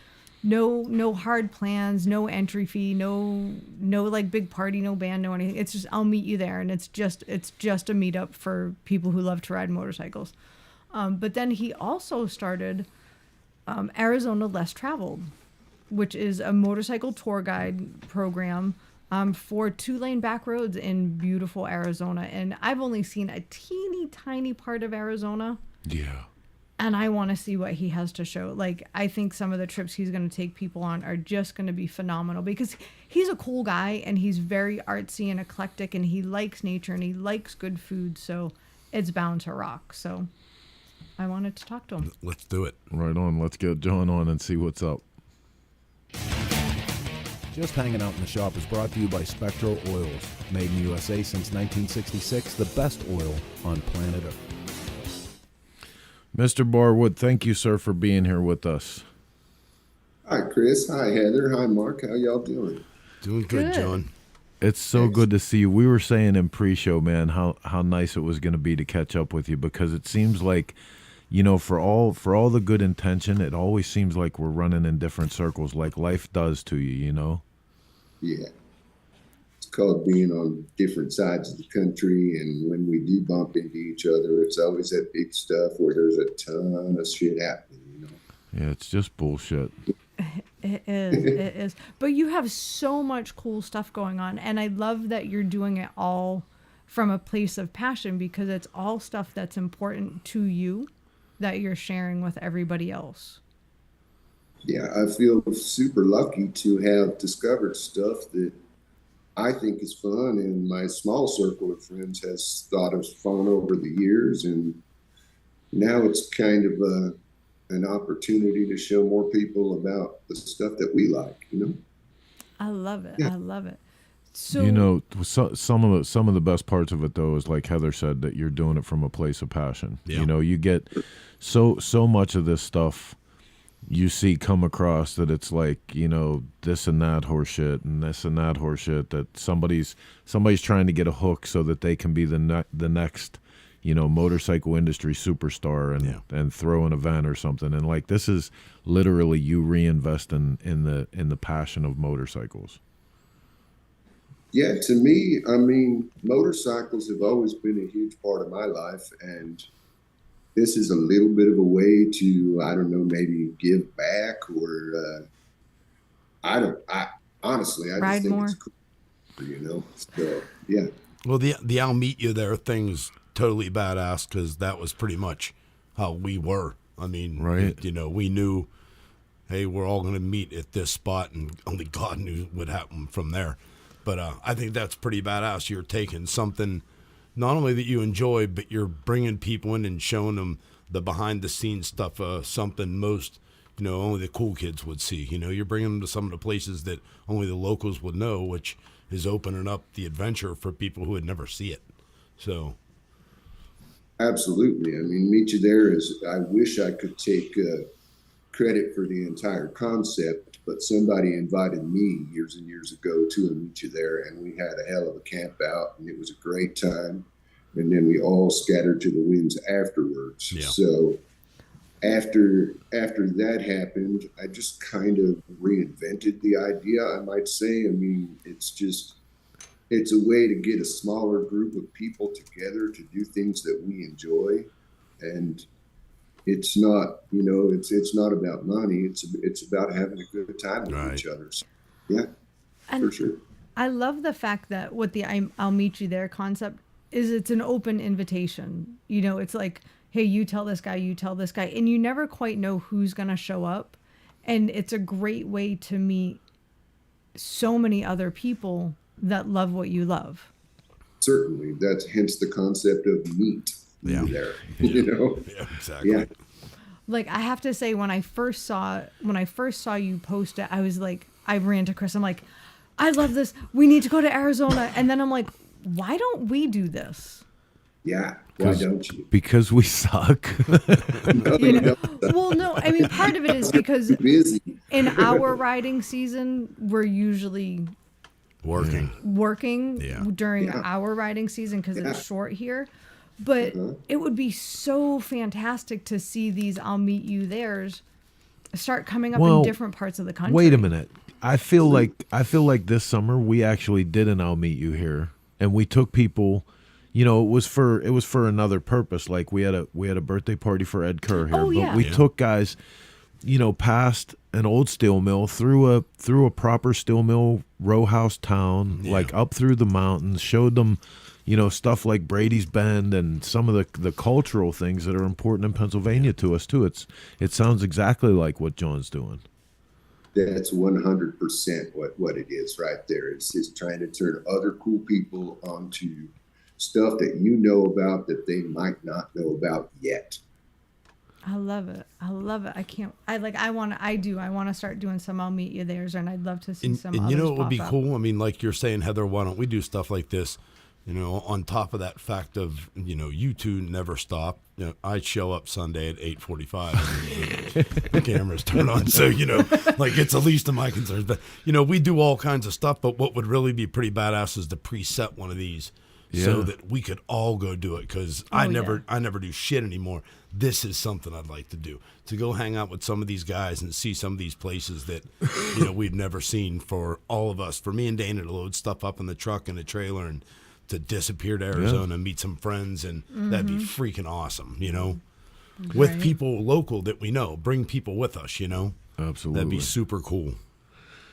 S2: No hard plans, no entry fee, no like big party, no band, no anything. It's just I'll meet you there, and it's just a meetup for people who love to ride motorcycles. But then he also started Arizona Less Traveled, which is a motorcycle tour guide program for 2-lane back roads in beautiful Arizona. And I've only seen a teeny tiny part of Arizona.
S6: Yeah.
S2: And I want to see what he has to show. Like, I think some of the trips he's going to take people on are just going to be phenomenal because he's a cool guy and he's very artsy and eclectic and he likes nature and he likes good food. So it's bound to rock. So I wanted to talk to him.
S3: Let's do it.
S6: Right on. Let's get John on and see what's up. Just Hanging Out in the Shop is brought to you by Spectral Oils. Made in the USA since 1966, the best oil on planet Earth. Mr. Barwood, thank you, sir, for being here with us.
S8: Hi, Chris. Hi, Heather. Hi, Mark. How y'all doing?
S3: Doing good,
S2: Good.
S3: John.
S6: It's so good to see you. We were saying in pre-show, man, how nice it was going to be to catch up with you because it seems like, you know, for all the good intention, it always seems like we're running in different circles, like life does to you, you know?
S8: Yeah. It's called being on different sides of the country, and when we do bump into each other, it's always that big stuff where there's a ton of shit happening, you know?
S6: Yeah, it's just bullshit.
S2: It is. But you have so much cool stuff going on. And I love that you're doing it all from a place of passion because it's all stuff that's important to you that you're sharing with everybody else.
S8: Yeah, I feel super lucky to have discovered stuff that I think is fun, and my small circle of friends has thought of fun over the years, and now it's kind of an opportunity to show more people about the stuff that we like, you know?
S2: I love it.
S8: Yeah.
S2: I love it. So,
S6: You know, some of the best parts of it though is like Heather said that you're doing it from a place of passion.
S3: Yeah.
S6: You know, you get so much of this stuff you see come across that it's like, you know, this and that horseshit and this and that horseshit that somebody's trying to get a hook so that they can be the next, motorcycle industry superstar and throw an event or something. And like, this is literally you reinvesting in the passion of motorcycles.
S8: Yeah, to me, I mean, motorcycles have always been a huge part of my life, and this is a little bit of a way to, I don't know, maybe give back, or I honestly, I
S2: Ride
S8: just think
S2: more.
S8: it's cool, So yeah.
S3: Well, the I'll meet you there thing's totally badass, because that was pretty much how we were. I mean,
S6: right.
S3: We knew, hey, we're all going to meet at this spot, and only God knew what happened from there. But I think that's pretty badass. You're taking something not only that you enjoy, but you're bringing people in and showing them the behind-the-scenes stuff, something most, only the cool kids would see. You're bringing them to some of the places that only the locals would know, which is opening up the adventure for people who would never see it. So,
S8: Absolutely. I mean, Meet You There is, I wish I could take credit for the entire concept, but somebody invited me years and years ago to a Meet You There, and we had a hell of a camp out, and it was a great time. And then we all scattered to the winds afterwards.
S3: Yeah.
S8: So after that happened, I just kind of reinvented the idea, I might say. I mean, it's a way to get a smaller group of people together to do things that we enjoy. And it's not, it's not about money. It's about having a good time with each other. So, yeah,
S2: And
S8: for sure.
S2: I love the fact that what the I'll meet you there concept is, it's an open invitation. It's like, hey, you tell this guy, and you never quite know who's going to show up. And it's a great way to meet so many other people that love what you love.
S8: Certainly. That's hence the concept of meet.
S3: Yeah.
S8: There,
S3: Yeah, exactly.
S8: Yeah.
S2: Like, I have to say, when I first saw you post it, I was like, I ran to Chris. I'm like, I love this. We need to go to Arizona. And then I'm like, why don't we do this?
S8: Yeah. Why don't you?
S6: Because we suck.
S2: Well, no, I mean, part of it is because
S8: Busy.
S2: in our riding season, we're usually working during our riding season because it's short here. But it would be so fantastic to see these I'll meet you there's start coming up in different parts of the country.
S6: Wait a minute. I feel like this summer we actually did an I'll meet you here, and we took people. It was for another purpose. Like, we had a birthday party for Ed Kerr here, but we took guys, past an old steel mill, through a proper steel mill row house town, like up through the mountains, showed them, stuff like Brady's Bend and some of the cultural things that are important in Pennsylvania to us too. It sounds exactly like what John's doing.
S8: That's 100% what it is right there. It's just trying to turn other cool people onto stuff that you know about that they might not know about yet.
S2: I love it. I want to start doing some I'll meet you there's, and I'd love to see some
S3: and
S2: others
S3: it would be
S2: pop up.
S3: cool. I mean, like you're saying, Heather, why don't we do stuff like this? On top of that fact of, you two never stop. I'd show up Sunday at 8:45. The cameras turn on. So, like, it's the least of my concerns. But, we do all kinds of stuff. But what would really be pretty badass is to preset one of these so that we could all go do it. Because I never do shit anymore. This is something I'd like to do. To go hang out with some of these guys and see some of these places that, we've never seen, for all of us. For me and Dana to load stuff up in the truck and the trailer and to disappear to Arizona and meet some friends, and that'd be freaking awesome, with people local that we know. Bring people with us,
S6: Absolutely.
S3: That'd be super cool.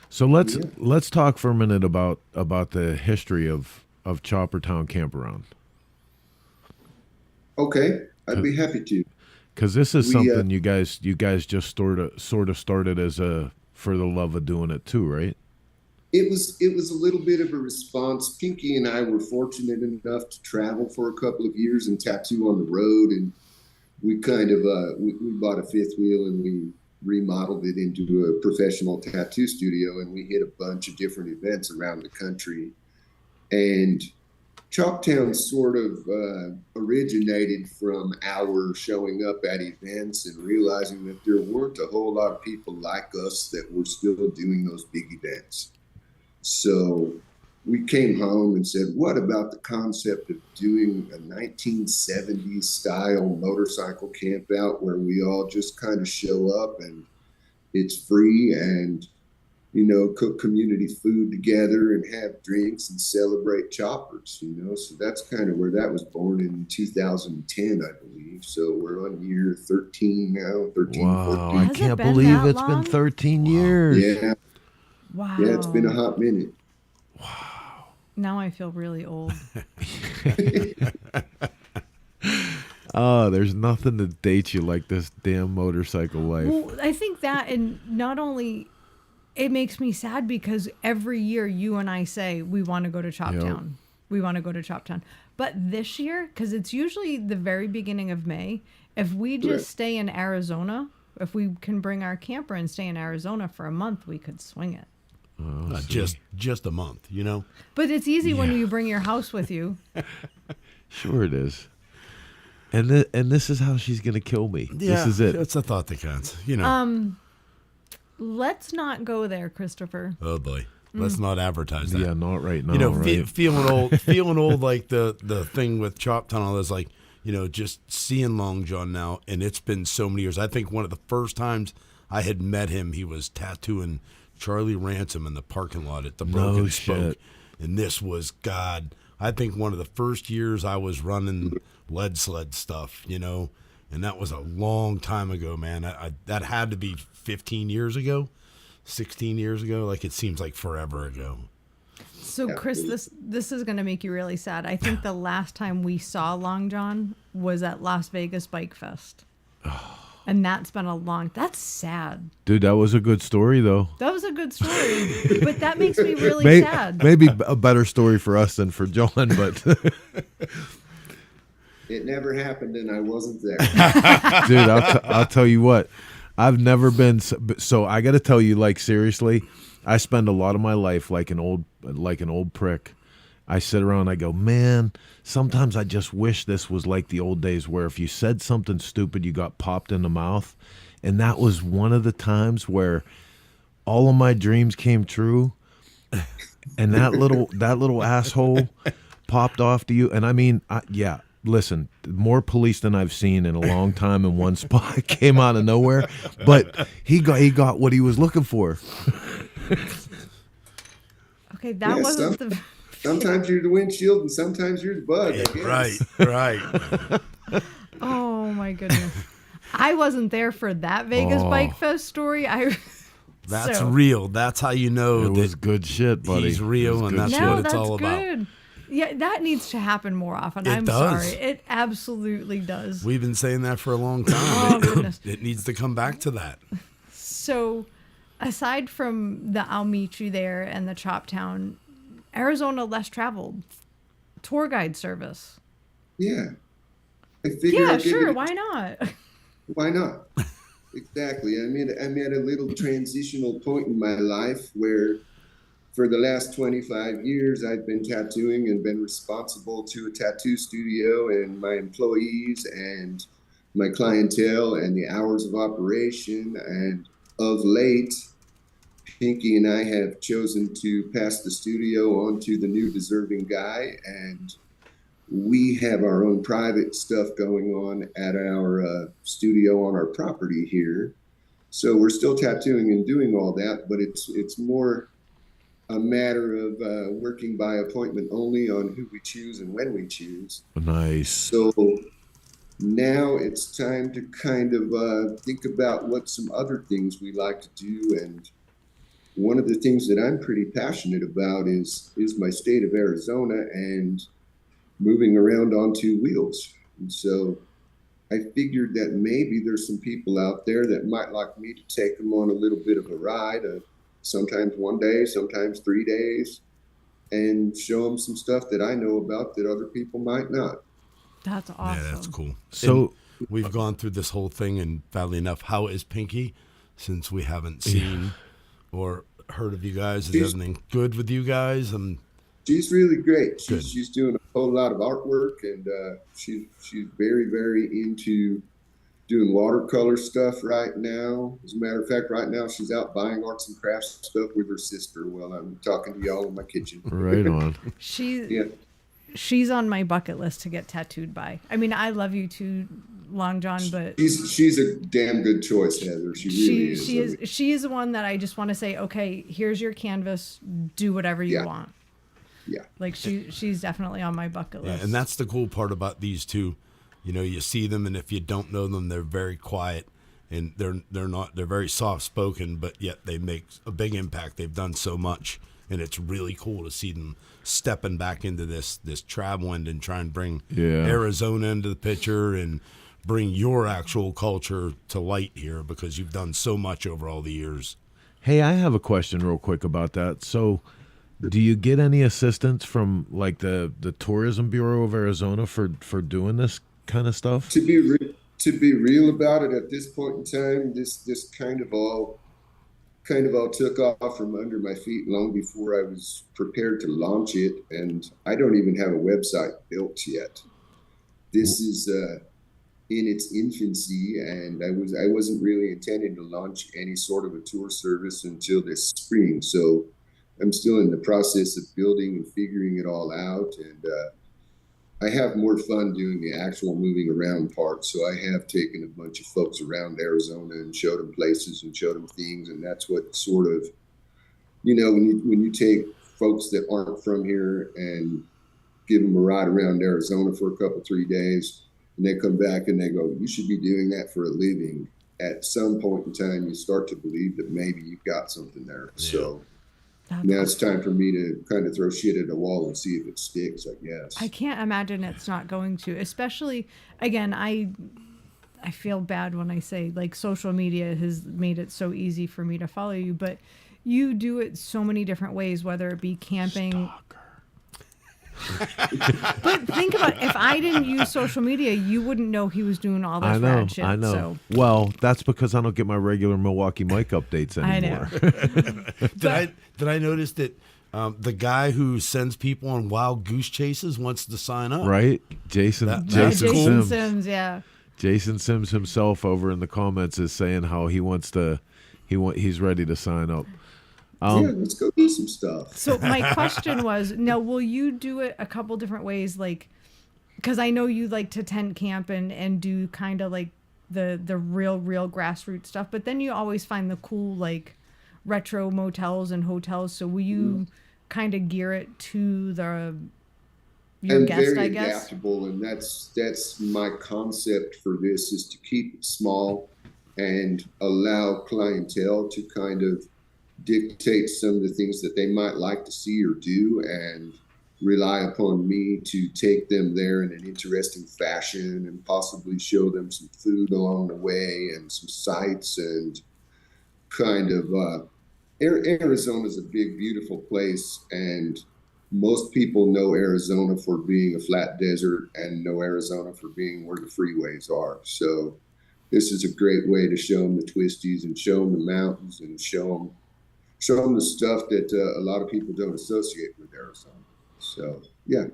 S6: So let's talk for a minute about the history of Choppertown Camparound.
S8: Okay, I'd be happy to.
S6: Because this is something you guys just sort of started as for the love of doing it too, right?
S8: It was a little bit of a response. Pinky and I were fortunate enough to travel for a couple of years and tattoo on the road, and we kind of we bought a fifth wheel and we remodeled it into a professional tattoo studio, and we hit a bunch of different events around the country. And Chalktown sort of originated from our showing up at events and realizing that there weren't a whole lot of people like us that were still doing those big events. So we came home and said, what about the concept of doing a 1970s style motorcycle camp out where we all just kind of show up and it's free and, cook community food together and have drinks and celebrate choppers, So that's kind of where that was born in 2010, I believe. So we're on year 13 now, 13,
S6: Wow,
S8: 14.
S6: I
S2: Has it
S6: can't
S2: been
S6: believe
S2: that
S6: it's
S2: long?
S6: been 13 years.
S8: Yeah.
S2: Wow.
S8: Yeah, it's been a hot minute.
S2: Now I feel really old.
S6: Oh, there's nothing to date you like this damn motorcycle life.
S2: Well, I think that, and not only it makes me sad because every year you and I say we want to go to Choptown. We want to go to Choptown. But this year, because it's usually the very beginning of May, if we just stay in Arizona, if we can bring our camper and stay in Arizona for a month, we could swing it.
S3: Just a month,
S2: But it's easy when you bring your house with you.
S6: Sure it is. And this is how she's going to kill me.
S3: Yeah,
S6: this is it.
S3: It's a thought that counts,
S2: Let's not go there, Christopher.
S3: Oh boy, let's not advertise that.
S6: Yeah, not right now. Right?
S3: feeling old, like the thing with Chop Tunnel is like, just seeing Long John now, and it's been so many years. I think one of the first times I had met him, he was tattooing Charlie Ransom in the parking lot at the Broken Spoke, and this was I think one of the first years I was running lead sled stuff, and that was a long time ago, man. That had to be 15 years ago, 16 years ago. Like, it seems like forever ago.
S2: So, Chris, this is going to make you really sad. I think the last time we saw Long John was at Las Vegas Bike Fest. And that's been that's sad.
S6: Dude, that was a good story, though.
S2: That was a good story. But that makes me really sad.
S6: Maybe a better story for us than for John, but...
S8: It never happened, and I wasn't there.
S6: Dude, I'll tell you what. I've never been so I got to tell you, like, seriously, I spend a lot of my life like an old prick. I sit around and I go, man, sometimes I just wish this was like the old days where if you said something stupid, you got popped in the mouth. And that was one of the times where all of my dreams came true. And that little asshole popped off to you. And I mean, listen, more police than I've seen in a long time in one spot came out of nowhere, but he got what he was looking for.
S2: Okay, that wasn't the...
S8: Sometimes you're the windshield and sometimes you're the bug.
S3: Right.
S2: Oh my goodness. I wasn't there for that Vegas Bike Fest story.
S3: That's real. That's how you know
S6: it was good shit, buddy.
S3: He's real, and that's what it's all about.
S2: Yeah, that needs to happen more often. I'm sorry. It absolutely does.
S3: We've been saying that for a long time.
S2: Oh, goodness.
S3: It needs to come back to that.
S2: So, aside from the I'll meet you there and the Choptown, Arizona less traveled tour guide service.
S8: Yeah. I figured
S2: yeah, sure. Why not?
S8: Why not? Exactly. I'm at a little transitional point in my life where for the last 25 years, I've been tattooing and been responsible to a tattoo studio and my employees and my clientele and the hours of operation. And of late, Pinky and I have chosen to pass the studio on to the new deserving guy. And we have our own private stuff going on at our studio on our property here. So we're still tattooing and doing all that, but it's more a matter of working by appointment only on who we choose and when we choose.
S6: Nice.
S8: So now it's time to kind of think about what some other things we like to do. And one of the things that I'm pretty passionate about is my state of Arizona and moving around on two wheels. And so I figured that maybe there's some people out there that might like me to take them on a little bit of a ride, sometimes 1 day, sometimes 3 days, and show them some stuff that I know about that other people might not.
S2: That's awesome.
S3: Yeah, that's cool.
S6: So
S3: we've gone through this whole thing, and oddly enough, how is Pinky? Since we haven't seen or heard of you guys, is everything good with you guys?
S8: She's really great. She's doing a whole lot of artwork, and she's very, very into doing watercolor stuff right now. As a matter of fact, right now she's out buying arts and crafts stuff with her sister while I'm talking to y'all in my kitchen.
S6: Right on.
S2: She's on my bucket list to get tattooed by. I mean, I love you too, Long John, but
S8: she's a damn good choice, Heather. She really is.
S2: She is the one that I just want to say, okay, here's your canvas, do whatever you want.
S8: Yeah.
S2: Like she's definitely on my bucket list.
S3: Yeah, and that's the cool part about these two. You know, you see them, and if you don't know them, they're very quiet, and they're very soft spoken, but yet they make a big impact. They've done so much, and it's really cool to see them stepping back into this trad wind and try and bring Arizona into the picture and bring your actual culture to light here, because you've done so much over all the years.
S6: Hey, I have a question real quick about that. So, do you get any assistance from like the Tourism Bureau of Arizona for doing this kind of stuff?
S8: To be real about it, at this point in time, this kind of all took off from under my feet long before I was prepared to launch it, and I don't even have a website built yet. This is in its infancy, and I wasn't really intending to launch any sort of a tour service until this spring. So I'm still in the process of building and figuring it all out, and I have more fun doing the actual moving around part. So I have taken a bunch of folks around Arizona and showed them places and showed them things. And that's what sort of, you know, when you take folks that aren't from here and give them a ride around Arizona for a couple, 3 days, and they come back and they go, you should be doing that for a living. At some point in time, you start to believe that maybe you've got something there. Yeah. So now it's time for me to kind of throw shit at a wall and see if it sticks, I guess.
S2: I can't imagine it's not going to, especially, again, I feel bad when I say, like, social media has made it so easy for me to follow you, but you do it so many different ways, whether it be camping. Stalker. But think about it, if I didn't use social media, you wouldn't know he was doing all this rad shit.
S6: I know.
S2: So.
S6: Well, that's because I don't get my regular Milwaukee Mike updates anymore.
S2: I know.
S3: Did I notice that the guy who sends people on wild goose chases wants to sign up?
S6: Right, Jason
S2: Sims, yeah.
S6: Jason Sims himself over in the comments is saying how he's ready to sign up.
S8: Let's go do some stuff.
S2: So my question was, now, will you do it a couple different ways? Like, because I know you like to tent camp and do kind of like the real grassroots stuff, but then you always find the cool, like, retro motels and hotels. So will you kind of gear it to your guest, I guess?
S8: Adaptable, and that's my concept for this, is to keep it small and allow clientele to kind of dictate some of the things that they might like to see or do, and rely upon me to take them there in an interesting fashion and possibly show them some food along the way and some sights, and kind of Arizona is a big, beautiful place, and most people know Arizona for being a flat desert and know Arizona for being where the freeways are. So this is a great way to show them the twisties and show them the mountains and show them the stuff that a lot of people don't associate with Arizona. So, yeah.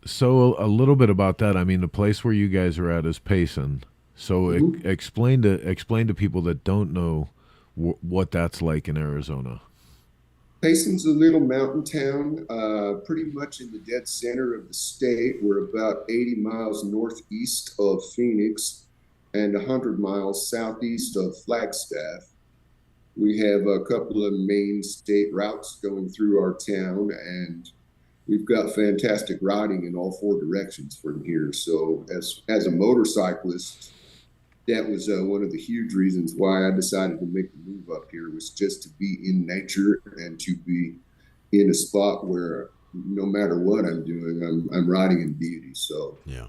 S6: So a little bit about that. I mean, the place where you guys are at is Payson. So explain to people that don't know what that's like in Arizona.
S8: Payson's a little mountain town, pretty much in the dead center of the state. We're about 80 miles northeast of Phoenix and 100 miles southeast of Flagstaff. We have a couple of main state routes going through our town, and we've got fantastic riding in all four directions from here. So as a motorcyclist, that was one of the huge reasons why I decided to make the move up here, was just to be in nature and to be in a spot where no matter what I'm doing, I'm riding in beauty. So
S3: yeah.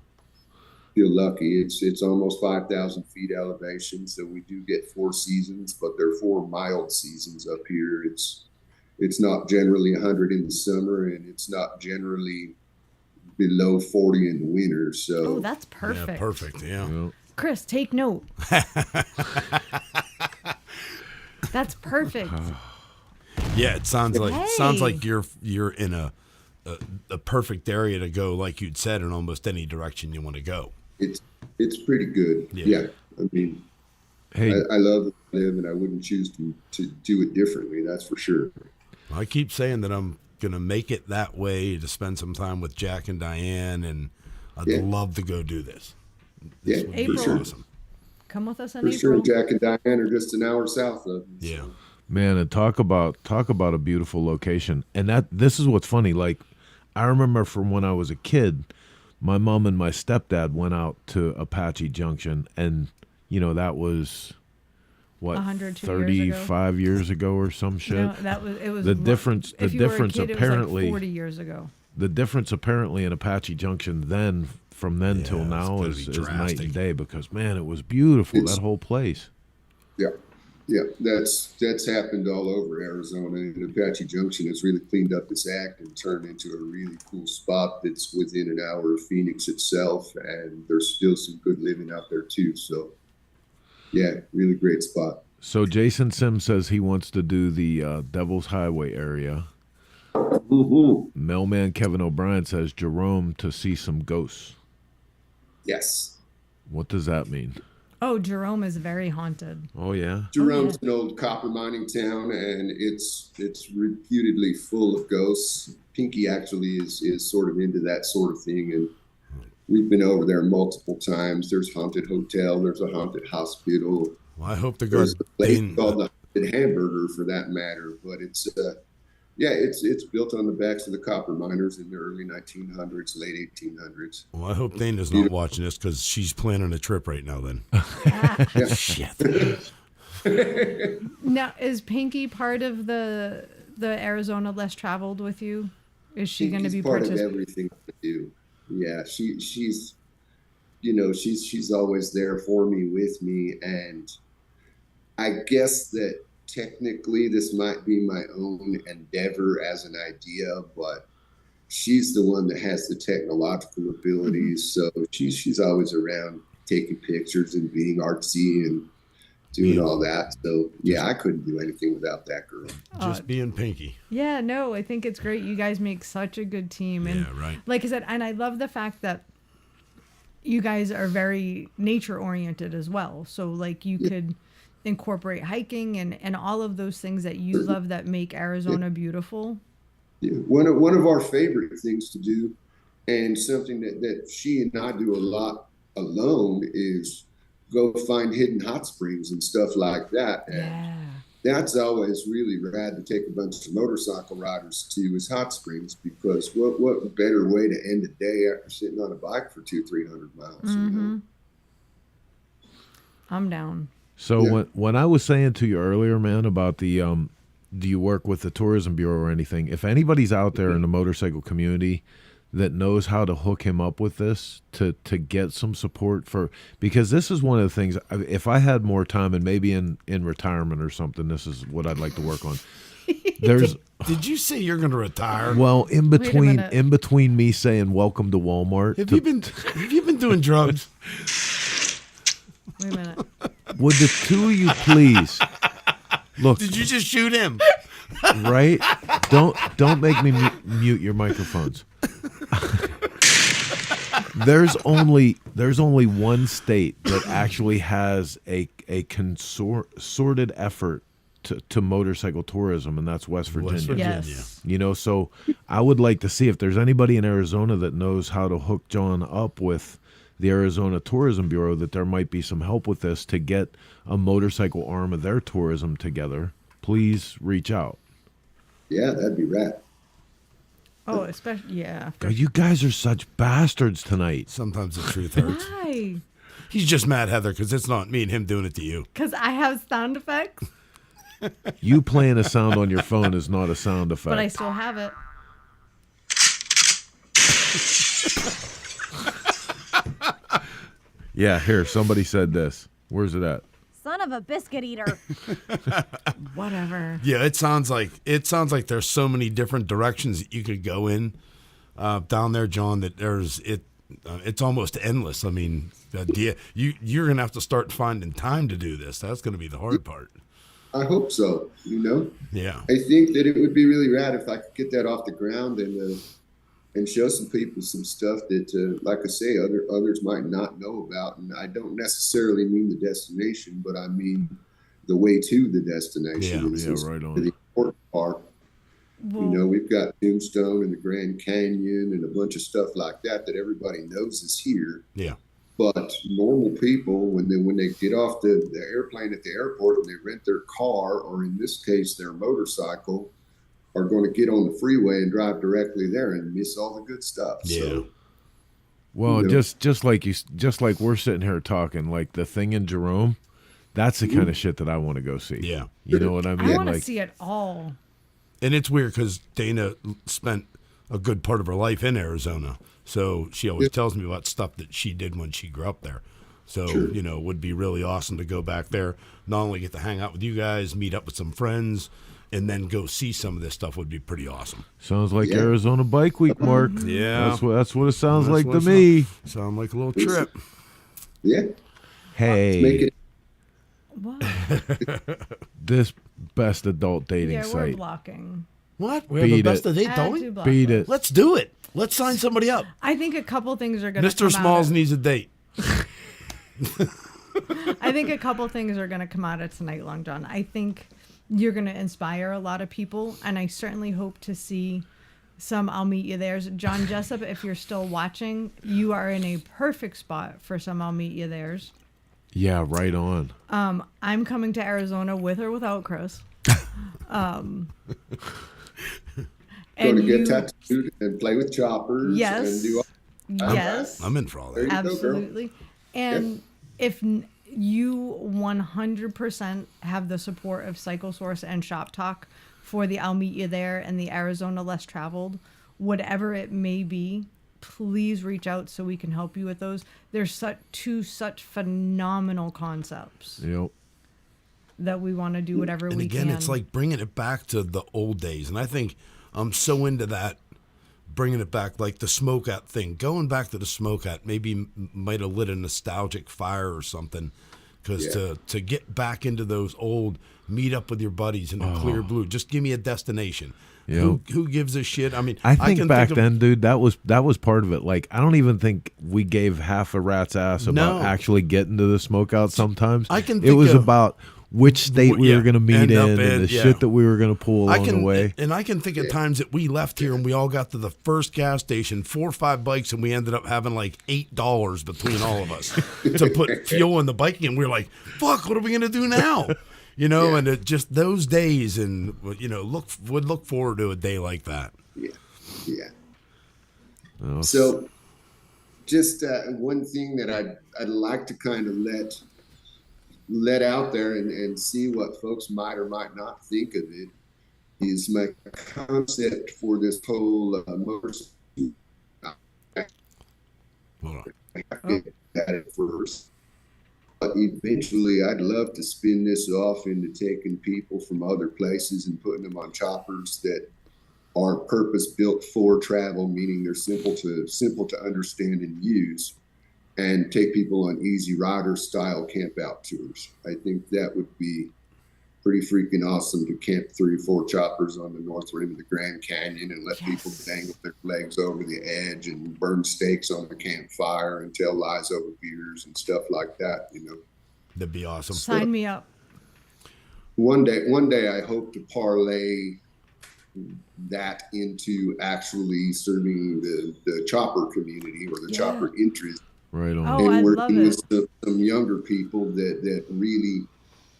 S8: Feel lucky. It's almost 5,000 feet elevation, so we do get 4 seasons, but they're 4 mild seasons up here. It's not generally 100 in the summer, and it's not generally below 40 in the winter. So
S2: that's perfect.
S3: Yeah, perfect. Yeah.
S2: Chris, take note. That's perfect.
S3: Yeah, it sounds like you're in a perfect area to go, like you'd said, in almost any direction you want to go.
S8: It's pretty good. Yeah. I mean,
S6: Hey,
S8: I love where I live, and I wouldn't choose to do it differently. That's for sure.
S3: I keep saying that I'm going to make it that way to spend some time with Jack and Diane, and I'd love to go do this. This would be
S2: April.
S3: awesome.
S2: Come with us in
S8: For
S2: April.
S8: sure, Jack and Diane are just an hour south of me.
S3: Yeah.
S6: man, and talk about a beautiful location. And this is what's funny. Like, I remember from when I was a kid, my mom and my stepdad went out to Apache Junction, and that was what 35 years ago or some shit.
S2: No, it was
S6: the difference. The
S2: if you were a
S6: difference
S2: kid,
S6: apparently
S2: it was like 40 years ago.
S6: The difference apparently in Apache Junction then from then till now
S3: it's
S6: is
S3: gonna be
S6: night
S3: drastic.
S6: and day, because man, it was beautiful, that whole place.
S8: Yeah. Yeah, that's happened all over Arizona. And Apache Junction has really cleaned up its act and turned into a really cool spot that's within an hour of Phoenix itself, and there's still some good living out there too. So, yeah, really great spot.
S6: So Jason Sims says he wants to do the Devil's Highway area.
S8: Mm-hmm.
S6: Mailman Kevin O'Brien says Jerome to see some ghosts.
S8: Yes.
S6: What does that mean?
S2: Oh, Jerome is very haunted.
S6: Oh yeah.
S8: Jerome's an old copper mining town, and it's reputedly full of ghosts. Pinky actually is sort of into that sort of thing, and we've been over there multiple times. There's haunted hotel, there's a haunted hospital.
S3: Well, I hope to God
S8: There's a place called the Haunted Hamburger, for that matter, but it's built on the backs of the copper miners in the early 1900s, late 1800s.
S3: Well, I hope Dana's not watching this, because she's planning a trip right now then. Shit.
S2: Now, is Pinky part of the Arizona Less Traveled with you? Is she going to be
S8: part of everything I do? Yeah, she's always there for me, with me, and I guess that technically this might be my own endeavor as an idea, but she's the one that has the technological abilities. So she's always around taking pictures and being artsy and doing all that. So yeah, I couldn't do anything without that girl.
S3: Just being Pinky.
S2: Yeah, no, I think it's great. You guys make such a good team. And
S3: Yeah, right.
S2: like I said, and I love the fact that you guys are very nature oriented as well. So like you could incorporate hiking and all of those things that you love that make Arizona beautiful.
S8: Yeah. One of our favorite things to do, and something that she and I do a lot alone, is go find hidden hot springs and stuff like that. And that's always really rad to take a bunch of motorcycle riders to, is hot springs, because what better way to end a day after sitting on a bike for 200-300 miles?
S2: Mm-hmm.
S8: You know?
S2: I'm down.
S6: So when I was saying to you earlier, man, about the do you work with the Tourism Bureau or anything? If anybody's out there in the motorcycle community that knows how to hook him up with this to get some support for, because this is one of the things, if I had more time and maybe in retirement or something, this is what I'd like to work on. There's
S3: Did you say you're going to retire?
S6: well, in between me saying welcome to Walmart.
S3: Have you been doing drugs?
S2: Wait a minute.
S6: Would the two of you please look?
S3: Did you just shoot him?
S6: Right? Don't make me mute your microphones. There's only one state that actually has a consorted effort to motorcycle tourism, and that's West Virginia.
S2: Yes.
S6: You know, so I would like to see if there's anybody in Arizona that knows how to hook John up with the Arizona Tourism Bureau, that there might be some help with this to get a motorcycle arm of their tourism together. Please reach out.
S8: Yeah, that'd be rad.
S2: Oh, especially,
S6: Oh, you guys are such bastards tonight.
S3: Sometimes the truth hurts.
S2: Why?
S3: He's just mad, Heather, because it's not me and him doing it to you.
S2: Because I have sound effects,
S6: You playing a sound on your phone is not a sound effect.
S2: but I still have it.
S6: Yeah, here, somebody said this. Where's it at?
S9: Son of a biscuit eater.
S2: Whatever.
S3: Yeah, it sounds like there's so many different directions that you could go in down there, John, that it's almost endless. I mean, you're gonna have to start finding time to do this. That's gonna be the hard part.
S8: I hope so. You know.
S3: Yeah.
S8: I think that it would be really rad if I could get that off the ground, and and show some people some stuff that, like I say, others might not know about. And I don't necessarily mean the destination, but I mean the way to the destination.
S6: Yeah, right on.
S8: The important part.
S2: Well,
S8: You know, we've got Tombstone and the Grand Canyon and a bunch of stuff like that everybody knows is here.
S3: Yeah.
S8: But normal people, when they get off the airplane at the airport and they rent their car, or in this case, their motorcycle, are going to get on the freeway and drive directly there and miss all the good stuff.
S3: Yeah.
S8: So,
S6: Well,
S8: you know.
S6: just like we're sitting here talking, like the thing in Jerome, that's the kind of shit that I want to go see.
S3: Yeah.
S6: You know what I mean?
S2: I want to
S6: Like,
S2: see it all.
S3: And it's weird because Dana spent a good part of her life in Arizona. So she always tells me about stuff that she did when she grew up there. So, you know, it would be really awesome to go back there, not only get to hang out with you guys, meet up with some friends, and then go see some of this stuff would be pretty awesome.
S6: sounds like Arizona Bike Week, Mark.
S3: Yeah.
S6: That's what it sounds like to
S3: what it
S6: me.
S3: Sound like a little trip.
S8: Yeah.
S6: Hey,
S8: Make it.
S2: What?
S6: this best adult dating
S2: Yeah, we're
S6: site.
S2: blocking.
S3: What? We have
S6: Beat
S3: a best
S6: it.
S3: of date,
S2: Add
S3: don't
S2: to
S3: we?
S2: block
S6: Beat
S2: list.
S6: it.
S3: Let's do it. Let's sign somebody up.
S2: I think a couple things are going to
S3: Mr. Smalls needs a date.
S2: I think a couple things are going to come out of tonight, Long John. I think you're going to inspire a lot of people, and I certainly hope to see some I'll Meet You There's. John Jessup, if you're still watching, you are in a perfect spot for some I'll Meet You There's.
S6: Yeah, right on.
S2: I'm coming to Arizona with or without Chris.
S8: Going to
S2: you-
S8: get tattooed and play with choppers.
S2: Yes.
S8: And do all
S2: Yes.
S3: I'm in for all
S8: There
S3: that.
S8: you go, girl.
S2: Absolutely. And if you 100% have the support of CycleSource and ShopTalk for the I'll Meet You There and the Arizona Less Traveled, whatever it may be, please reach out so we can help you with those. There's such phenomenal concepts
S6: Yep.
S2: that we want to do whatever
S3: And
S2: we
S3: again,
S2: can.
S3: it's like bringing it back to the old days. And I think I'm so into that, bringing it back, like the smoke out thing. Going back to the smoke out maybe might have lit a nostalgic fire or something. Because to get back into those old, meet up with your buddies in the clear blue, just give me a destination.
S6: Yep.
S3: Who gives a shit? I mean,
S6: I think
S3: can
S6: back
S3: of-
S6: then, dude, that was part of it. Like, I don't even think we gave half a rat's ass about
S3: No.
S6: actually getting to the smokeout sometimes.
S3: I can
S6: it
S3: think
S6: was
S3: of-
S6: about which state we
S3: Yeah,
S6: were going to meet
S3: end
S6: in
S3: up
S6: and
S3: in,
S6: the
S3: yeah.
S6: shit that we were going to pull along the way.
S3: And I can think of times that we left here and we all got to the first gas station, 4 or 5 bikes, and we ended up having like $8 between all of us to put fuel in the bike. And we were like, fuck, what are we going to do now? You know, and it just those days, and, you know, would look forward to a day like that.
S8: Yeah.
S6: Oh,
S8: So, just one thing that I'd like to kind of let out there and see what folks might or might not think of it is my concept for this whole motorcycle.
S3: Hold on.
S8: I have to get that at first. But eventually, I'd love to spin this off into taking people from other places and putting them on choppers that are purpose built for travel, meaning they're simple to understand and use, and take people on easy rider style camp out tours. I think that would be pretty freaking awesome to camp 3 or 4 choppers on the north rim of the Grand Canyon and let people dangle their legs over the edge and burn steaks on the campfire and tell lies over beers and stuff like that, you know.
S3: That'd be awesome.
S2: Sign me up.
S8: One day I hope to parlay that into actually serving the chopper community or the
S2: Yeah.
S8: chopper interest,
S6: right on.
S2: Oh,
S8: and
S2: I love
S8: working with
S2: it.
S8: some younger people that really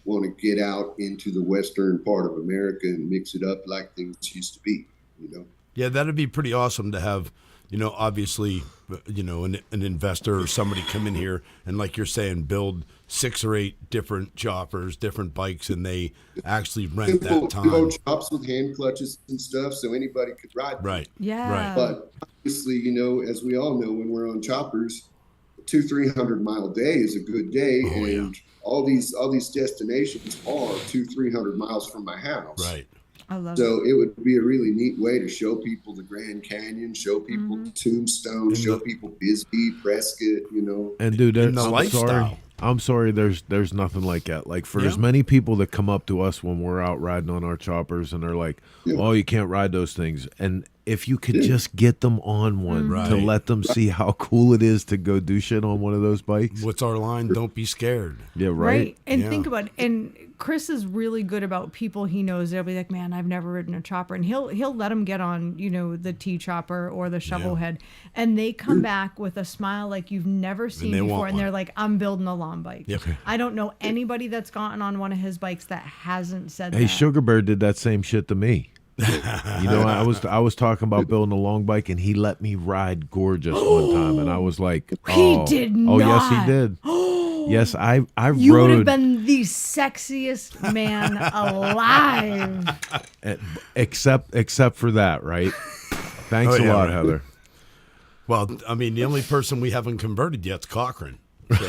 S8: want to get out into the western part of America and mix it up like things used to be, you know.
S3: Yeah, that'd be pretty awesome to have, you know, obviously, you know, an investor or somebody come in here and, like you're saying, build 6 or 8 different choppers, different bikes, and they actually rent that time.
S8: Chops with hand clutches and stuff, so anybody could ride them.
S3: Right.
S2: Yeah.
S3: Right.
S8: But obviously, you know, as we all know, when we're on choppers, a 200-300 mile day is a good day,
S3: Oh,
S8: and all these destinations are 200-300 miles from my house.
S3: Right.
S2: I love it.
S8: So it would be a really neat way to show people the Grand Canyon, show people
S2: Mm-hmm.
S8: Tombstone,
S3: And
S8: show
S3: the-
S8: people Bisbee, Prescott, you know.
S6: And dude,
S3: And the
S6: I'm
S3: lifestyle.
S6: sorry. I'm sorry. There's nothing like that. Like for
S3: Yeah.
S6: as many people that come up to us when we're out riding on our choppers and they're like,
S8: Yeah.
S6: "Oh, you can't ride those things," and if you could just get them on one to
S3: Right.
S6: let them see how cool it is to go do shit on one of those bikes.
S3: What's our line? Don't be scared.
S6: Yeah, right.
S2: Right. And
S3: Yeah.
S2: think about it. And Chris is really good about people he knows. They'll be like, man, I've never ridden a chopper. And he'll let them get on, the T chopper or the shovel head. And they come back with a smile like you've never seen
S3: they
S2: before.
S3: want
S2: And they're
S3: one.
S2: like, I'm building a lawn bike.
S3: Yep.
S2: I don't know anybody that's gotten on one of his bikes that hasn't said
S6: Hey,
S2: that.
S6: Sugar Bear did that same shit to me. I was talking about building a long bike, and he let me ride Gorgeous one time, and I was like,
S2: He
S6: oh.
S2: did
S6: Oh, yes, he
S2: not.
S6: did. Yes, I
S2: You would have
S6: rode.
S2: been the sexiest man alive.
S6: Except for that, right? Thanks
S3: Oh,
S6: a
S3: yeah,
S6: lot,
S3: right.
S6: Heather.
S3: Well, I mean, the only person we haven't converted yet's Cochran. So,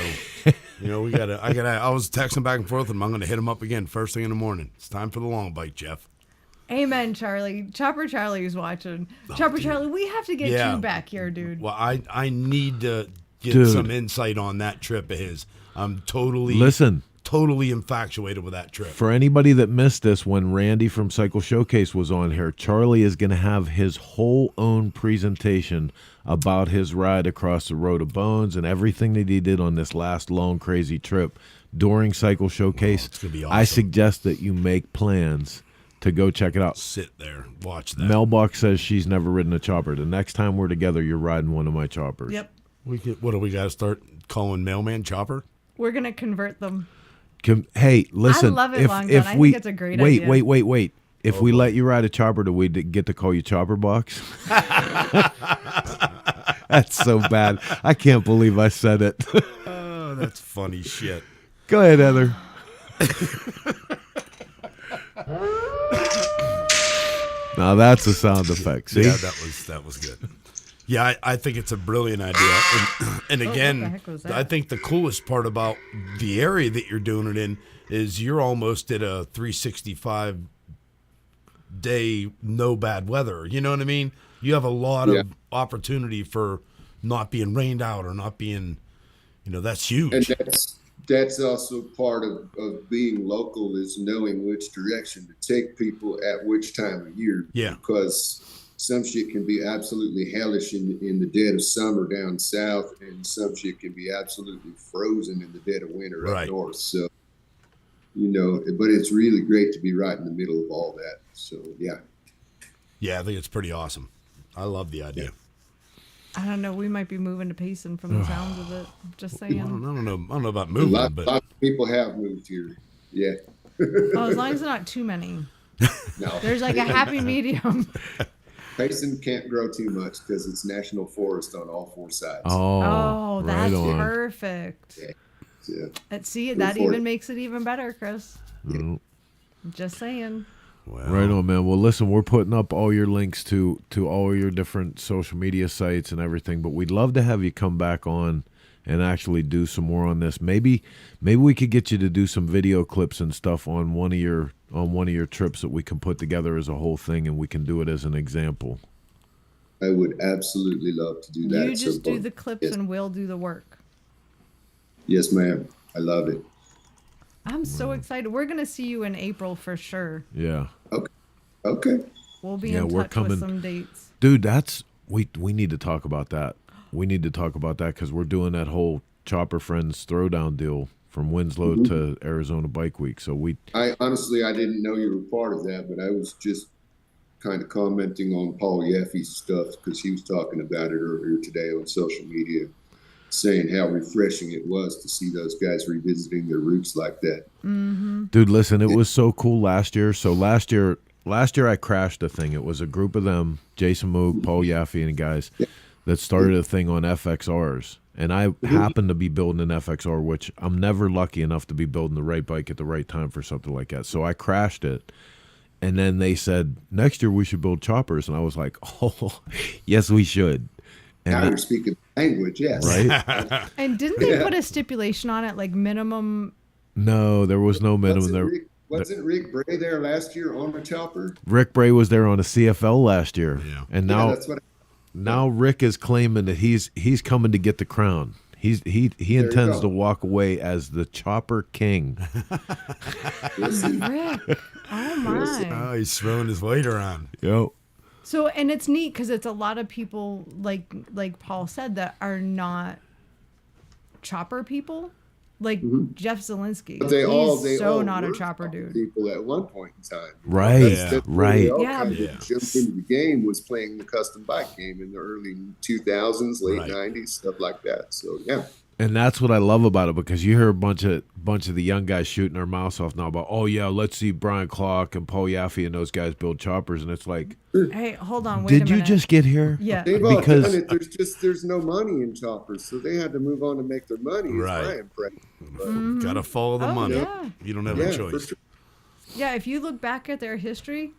S3: I was texting back and forth with him. I'm going to hit him up again first thing in the morning. It's time for the long bike, Jeff.
S2: Amen, Charlie. Chopper Charlie's watching. Chopper Charlie, we have to get
S3: Yeah.
S2: you back here, dude.
S3: Well, I need to get
S6: Dude.
S3: some insight on that trip of his. I'm totally infatuated with that trip.
S6: For anybody that missed this, when Randy from Cycle Showcase was on here, Charlie is going to have his whole own presentation about his ride across the Road of Bones and everything that he did on this last long, crazy trip during Cycle Showcase.
S3: it's gonna be
S6: I
S3: awesome.
S6: suggest that you make plans to go check it out.
S3: Sit there, watch that.
S6: Melbach says she's never ridden a chopper. The next time we're together, you're riding one of my choppers.
S2: Yep.
S3: What do we got to start calling Mailman Chopper?
S2: We're going to convert them.
S6: Hey, listen.
S2: love it,
S6: if,
S2: Long
S6: if
S2: John. I
S6: we
S2: think it's a great
S6: wait,
S2: idea.
S6: wait. If we let you ride a chopper, do we get to call you Chopper Box? That's so bad. I can't believe I said it.
S3: Oh, that's funny shit.
S6: Go ahead, Heather. Now that's a sound effect. See?
S3: Yeah, that was good. Yeah, I think it's a brilliant idea. And
S2: what
S3: again,
S2: the heck was that?
S3: I think the coolest part about the area that you're doing it in is you're almost at a 365 day no bad weather. You know what I mean? You have a lot of opportunity for not being rained out or not being, that's huge.
S8: And that's also part of being local, is knowing which direction to take people at which time of year.
S3: Yeah.
S8: Because some shit can be absolutely hellish in the dead of summer down south, and some shit can be absolutely frozen in the dead of winter
S3: Right.
S8: up north. So, but it's really great to be right in the middle of all that. So, yeah.
S3: Yeah, I think it's pretty awesome. I love the idea.
S2: I don't know. We might be moving to Payson from the sounds of it. Just saying.
S3: I don't know about
S8: A
S3: moving,
S8: lot
S3: but
S8: of people have moved here. Yeah.
S2: Oh, as long as there's not too many.
S8: No.
S2: There's like a happy medium.
S8: Payson can't grow too much because it's national forest on all four sides.
S2: Oh,
S6: right
S2: that's
S6: on.
S2: perfect.
S8: Yeah.
S2: See,
S8: Go
S2: that
S8: for
S2: even
S8: it.
S2: makes it even better, Chris.
S6: Mm.
S2: Just saying.
S3: well,
S6: Right on, man. Well, listen, we're putting up all your links to all your different social media sites and everything, but we'd love to have you come back on and actually do some more on this. Maybe we could get you to do some video clips and stuff on one of your trips that we can put together as a whole thing, and we can do it as an example.
S8: I would absolutely love to do that.
S2: You
S8: at some
S2: just do
S8: point.
S2: the clips
S8: Yes.
S2: and we'll do the work.
S8: Yes, ma'am. I love it.
S2: I'm so excited. We're going to see you in April for sure.
S6: Yeah.
S8: Okay.
S2: We'll be
S6: Yeah,
S2: in
S6: we're
S2: touch
S6: coming.
S2: with some dates.
S6: Dude, we need to talk about that. We need to talk about that because we're doing that whole Chopper Friends Throwdown deal from Winslow to Arizona Bike Week. So
S8: I honestly didn't know you were part of that, but I was just kind of commenting on Paul Yeffe's stuff because he was talking about it earlier today on social media, saying how refreshing it was to see those guys revisiting their roots like that.
S6: Dude, listen, it was so cool last year. So last year I crashed a thing. It was a group of them, Jason Moog, Paul Yaffe, and guys that started a thing on FXRs. And I happened to be building an FXR, which I'm never lucky enough to be building the right bike at the right time for something like that. So I crashed it. And then they said, next year we should build choppers. And I was like, oh, yes, we should. And
S8: Now you're speaking language, yes.
S6: right?
S2: And didn't they put a stipulation on it, like minimum?
S6: No, there was no minimum there.
S8: Wasn't Rick Bray there last year on the chopper?
S6: Rick Bray was there on a CFL last year.
S3: Yeah.
S6: And
S8: Yeah,
S6: now
S8: that's what.
S6: now Rick is claiming that he's coming to get the crown. He
S8: you
S6: intends
S8: go.
S6: to walk away as the Chopper King.
S8: We'll see.
S2: Rick. Oh my.
S3: oh, he's throwing his weight around.
S6: Yo.
S2: So, and it's neat because it's a lot of people, like Paul said, that are not chopper people. Like Jeff Zielinski.
S8: But they all
S2: not a
S8: were
S2: chopper dude.
S8: people at one point in time.
S6: Right,
S8: That's where
S6: right.
S8: They all
S2: Yeah.
S8: kind of jumped into the game, was playing the custom bike game in the early 2000s, late 90s, stuff like that. So, yeah.
S6: And that's what I love about it, because you hear a bunch of the young guys shooting their mouths off now about, oh yeah, let's see Brian Clock and Paul Yaffe and those guys build choppers, and it's like,
S2: hey, hold on, wait a
S6: did you
S2: minute.
S6: just get here?
S2: Yeah,
S8: They've all
S6: Because-
S8: done it. There's no money in choppers, so they had to move on to make their money. Is my impression.
S3: Gotta follow the money.
S2: Yeah.
S3: You don't have a
S8: For
S3: choice.
S8: sure.
S2: Yeah, if you look back at their history,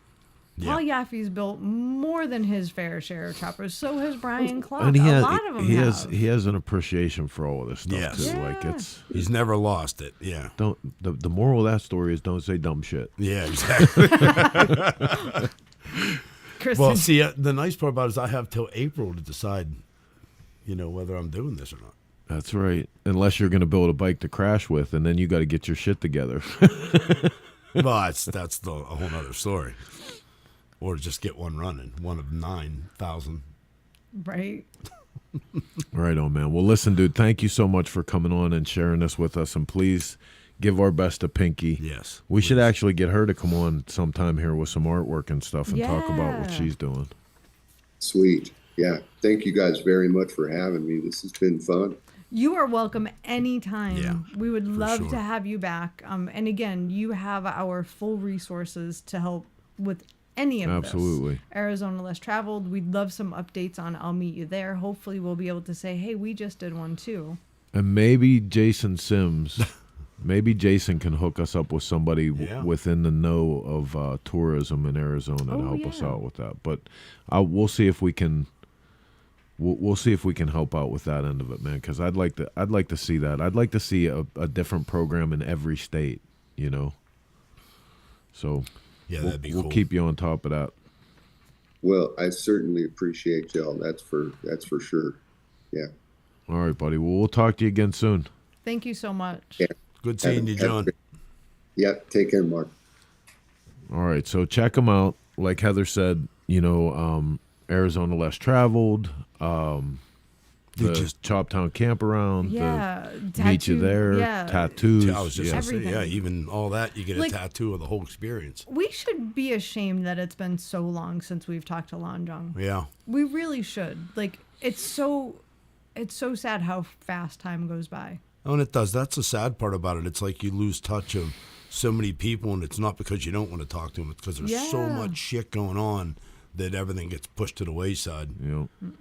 S2: Paul Yaffe's built more than his fair share of choppers. So has Brian Clock.
S6: And
S2: A lot of them have.
S6: he has an appreciation for all of this stuff
S3: Yes.
S6: too.
S2: Yeah.
S6: Like
S3: He's never lost it. Yeah.
S6: don't the moral of that story is don't say dumb shit.
S3: Yeah, exactly.
S2: Kristen,
S3: Well, see, the nice part about it is I have till April to decide, whether I'm doing this or not.
S6: That's right. Unless you're going to build a bike to crash with, and then you got to get your shit together.
S3: Well, that's a whole other story. Or just get one running, one of 9,000.
S2: right?
S6: Right on, man. Well, listen, dude, thank you so much for coming on and sharing this with us. And please give our best to Pinky.
S3: Yes.
S6: We should actually get her to come on sometime here with some artwork and stuff and talk about what
S2: Yeah.
S6: she's doing.
S8: Sweet. Yeah. Thank you guys very much for having me. This has been fun.
S2: You are welcome anytime.
S3: Yeah,
S2: we would love
S3: sure.
S2: to have you back. And again, you have our full resources to help with any of
S6: Absolutely.
S2: this. Arizona Less Traveled. We'd love some updates on I'll Meet You There. Hopefully we'll be able to say, hey, we just did one too.
S6: And maybe Jason Sims, maybe Jason can hook us up with somebody within the know of tourism in Arizona to help us out with that. But we'll see if we can. We'll see if we can help out with that end of it, man. Because I'd like to see that. I'd like to see a different program in every state. So
S3: Yeah, that'd be cool.
S6: We'll keep you on top of that.
S8: Well, I certainly appreciate y'all. That's for sure. Yeah.
S6: All right, buddy. Well, we'll talk to you again soon.
S2: Thank you so much.
S8: Yeah.
S3: Good seeing you, John.
S8: Yeah. Take care, Mark.
S6: All right, so check them out. Like Heather said, Arizona Less Traveled, the Choptown Camparound,
S2: Yeah.
S6: the Meet You There, tattoos.
S3: I was just going to say,
S2: Everything.
S3: even all that, you get
S2: Like-
S3: a tattoo of the whole experience.
S2: We should be ashamed that it's been so long since we've talked to Lan Zhang.
S3: Yeah.
S2: We really should. Like, it's so sad how fast time goes by.
S3: Oh, and it does. That's the sad part about it. It's like you lose touch of so many people, and it's not because you don't want to talk to them. It's because there's so
S2: Yeah.
S3: much shit going on that everything gets pushed to the wayside.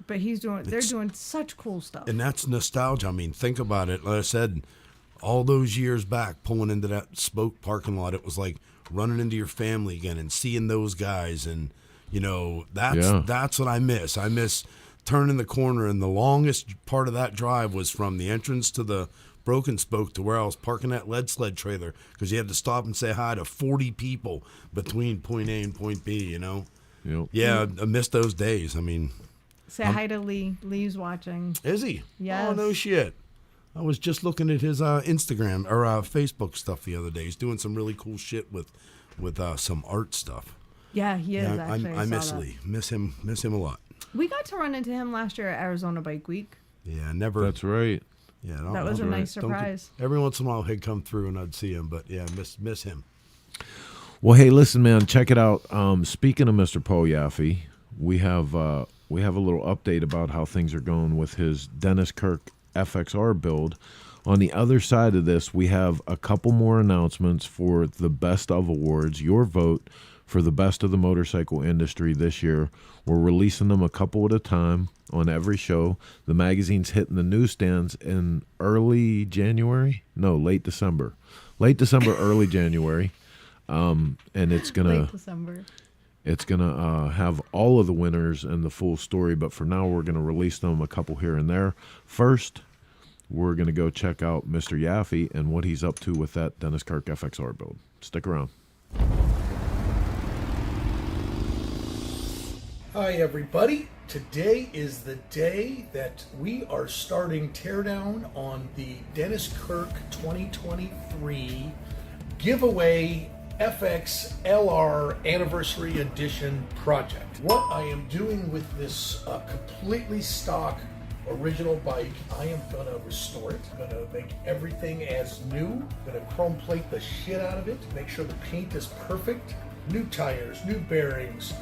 S2: But they're doing such cool stuff.
S3: And that's nostalgia. I mean, think about it. Like I said, all those years back, pulling into that Spoke parking lot, it was like running into your family again and seeing those guys. And, that's what I miss. I miss turning the corner, and the longest part of that drive was from the entrance to the Broken Spoke to where I was parking that lead sled trailer, because you had to stop and say hi to 40 people between point A and point B,
S6: Yep.
S3: Yeah, I miss those days. I mean,
S2: Say hi to Lee. Lee's watching.
S3: is he?
S2: Yes.
S3: Oh, no shit. I was just looking at his Instagram or Facebook stuff the other day. He's doing some really cool shit with some art stuff.
S2: Yeah, he is,
S3: Yeah,
S2: actually.
S3: I miss
S2: saw that.
S3: Lee. Miss him a lot.
S2: We got to run into him last year at Arizona Bike Week.
S3: Yeah, never.
S6: That's right.
S3: Yeah,
S2: That was a nice
S3: don't get-
S2: surprise.
S3: every once in a while he'd come through and I'd see him, but yeah, miss him.
S6: Well, hey, listen, man, check it out. Speaking of Mr. Paul Yaffe, we have a little update about how things are going with his Dennis Kirk FXR build. On the other side of this, we have a couple more announcements for the Best of Awards, your vote for the best of the motorcycle industry this year. We're releasing them a couple at a time on every show. The magazine's hitting the newsstands in late December, early January. And it's gonna
S2: Late December.
S6: have all of the winners and the full story, but for now we're gonna release them a couple here and there. First, we're gonna go check out Mr. Yaffe and what he's up to with that Dennis Kirk FXR build. Stick around.
S9: Hi everybody, today is the day that we are starting teardown on the Dennis Kirk 2023 giveaway FX LR Anniversary Edition project. What I am doing with this completely stock original bike, I am gonna restore it. I'm gonna make everything as new. I'm gonna chrome plate the shit out of it, make sure the paint is perfect. New tires, new bearings,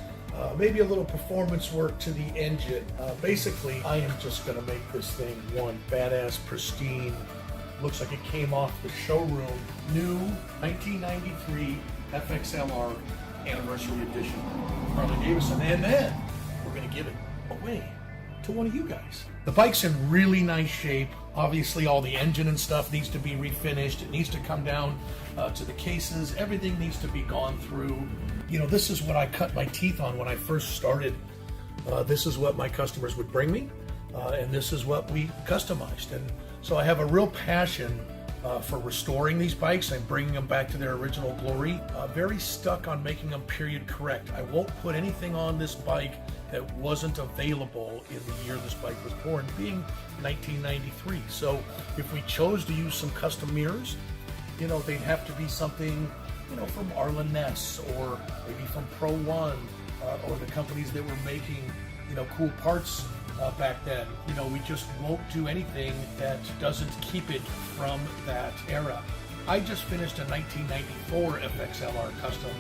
S9: maybe a little performance work to the engine. Basically, I am just gonna make this thing one badass, pristine, looks like it came off the showroom, new 1993 FXLR Anniversary Edition Harley Davidson. And then we're gonna give it away to one of you guys. The bike's in really nice shape. Obviously, all the engine and stuff needs to be refinished. It needs to come down to the cases. Everything needs to be gone through. You know, this is what I cut my teeth on when I first started. This is what my customers would bring me, and this is what we customized. And so I have a real passion for restoring these bikes and bringing them back to their original glory. Very stuck on making them period correct. I won't put anything on this bike that wasn't available in the year this bike was born, being 1993. So if we chose to use some custom mirrors, you know, they'd have to be something, you know, from Arlen Ness or maybe from Pro One or the companies that were making, you know, cool parts back then. You know, we just won't do anything that doesn't keep it from that era. I just finished a 1994 FXLR custom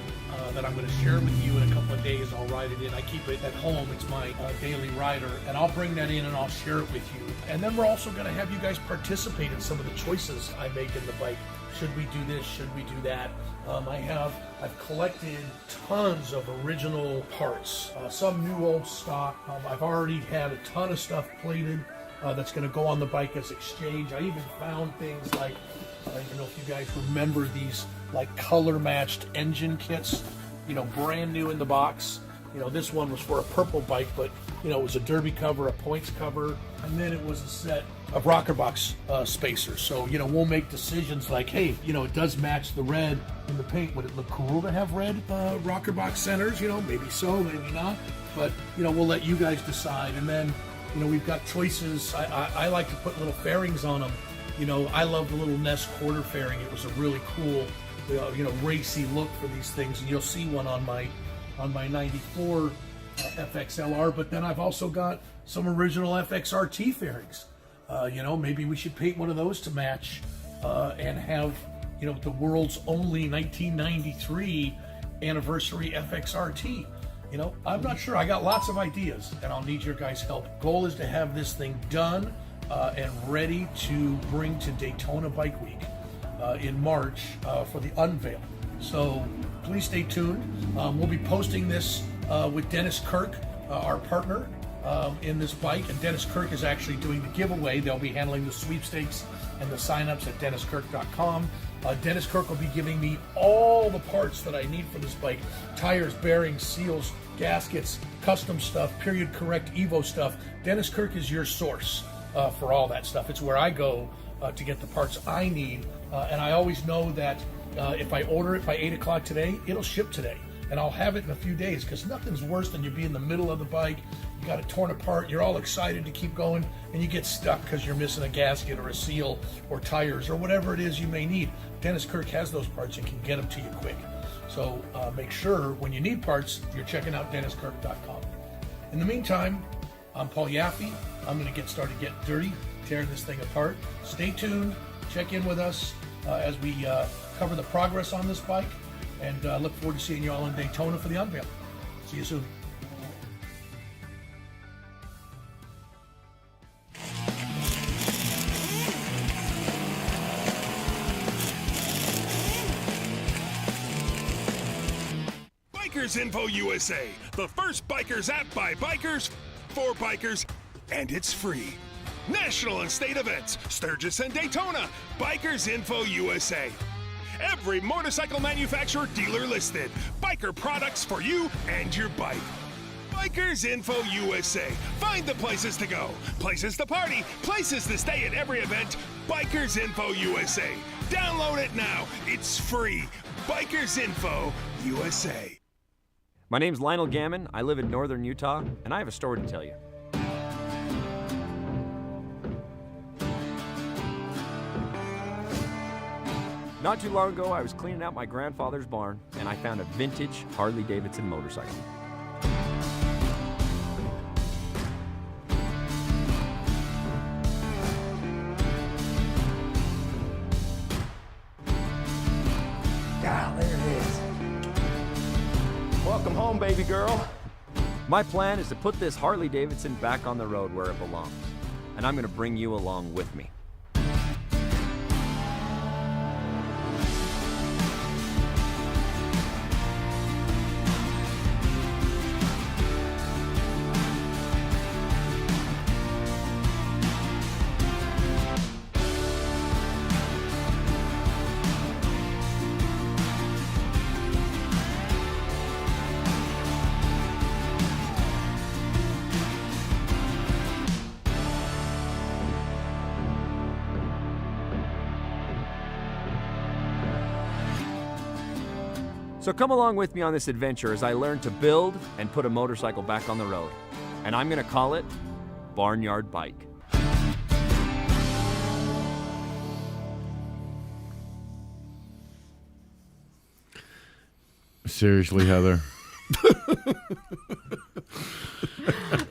S9: that I'm going to share with you in a couple of days. I'll ride it in. I keep it at home. It's my daily rider, and I'll bring that in and I'll share it with you. And then we're also going to have you guys participate in some of the choices I make in the bike. Should we do this? Should we do that? I've collected tons of original parts, some new old stock. I've already had a ton of stuff plated that's going to go on the bike as exchange. I even found things like, I don't know if you guys remember these like color matched engine kits, you know, brand new in the box. You know, this one was for a purple bike, but you know, it was a derby cover, a points cover, and then it was a set of rocker box spacers. So, you know, we'll make decisions like, hey, you know, it does match the red in the paint. Would it look cool to have red rocker box centers? You know, maybe so, maybe not. But, you know, we'll let you guys decide. And then, you know, we've got choices. I like to put little fairings on them. You know, I love the little Ness quarter fairing. It was a really cool, you know, racy look for these things. And you'll see one on my 94 FXLR. But then I've also got some original FXRT fairings. You know, maybe we should paint one of those to match and have, you know, the world's only 1993 anniversary FXRT. You know, I'm not sure. I got lots of ideas, and I'll need your guys' help. Goal is to have this thing done and ready to bring to Daytona Bike Week in March for the unveil. So please stay tuned. We'll be posting this with Dennis Kirk, our partner in this bike, and Dennis Kirk is actually doing the giveaway. They'll be handling the sweepstakes and the signups at DennisKirk.com. Dennis Kirk will be giving me all the parts that I need for this bike: tires, bearings, seals, gaskets, custom stuff, period correct Evo stuff. Dennis Kirk is your source for all that stuff. It's where I go to get the parts I need, and I always know that if I order it by 8 o'clock today, it'll ship today, and I'll have it in a few days, because nothing's worse than you be in the middle of the bike, you got it torn apart, you're all excited to keep going, and you get stuck because you're missing a gasket or a seal or tires or whatever it is you may need. Dennis Kirk has those parts and can get them to you quick. So make sure when you need parts, you're checking out DennisKirk.com. In the meantime, I'm Paul Yaffe. I'm going to get started getting dirty, tearing this thing apart. Stay tuned. Check in with us as we cover the progress on this bike, and look forward to seeing you all in Daytona for the unveil. See you soon.
S10: Bikers Info USA, the first bikers app by bikers, for bikers, and it's free. National and state events, Sturgis and Daytona, Bikers Info USA. Every motorcycle manufacturer dealer listed. Biker products for you and your bike. Bikers Info USA. Find the places to go, places to party, places to stay at every event. Bikers Info USA. Download it now. It's free. Bikers Info USA.
S11: My name's Lionel Gammon. I live in northern Utah, and I have a story to tell you. Not too long ago, I was cleaning out my grandfather's barn, and I found a vintage Harley-Davidson motorcycle.
S12: Ah, there it is. Welcome home, baby girl.
S11: My plan is to put this Harley-Davidson back on the road where it belongs, and I'm going to bring you along with me. So come along with me on this adventure as I learn to build and put a motorcycle back on the road. And I'm going to call it Barnyard Bike.
S6: Seriously, Heather?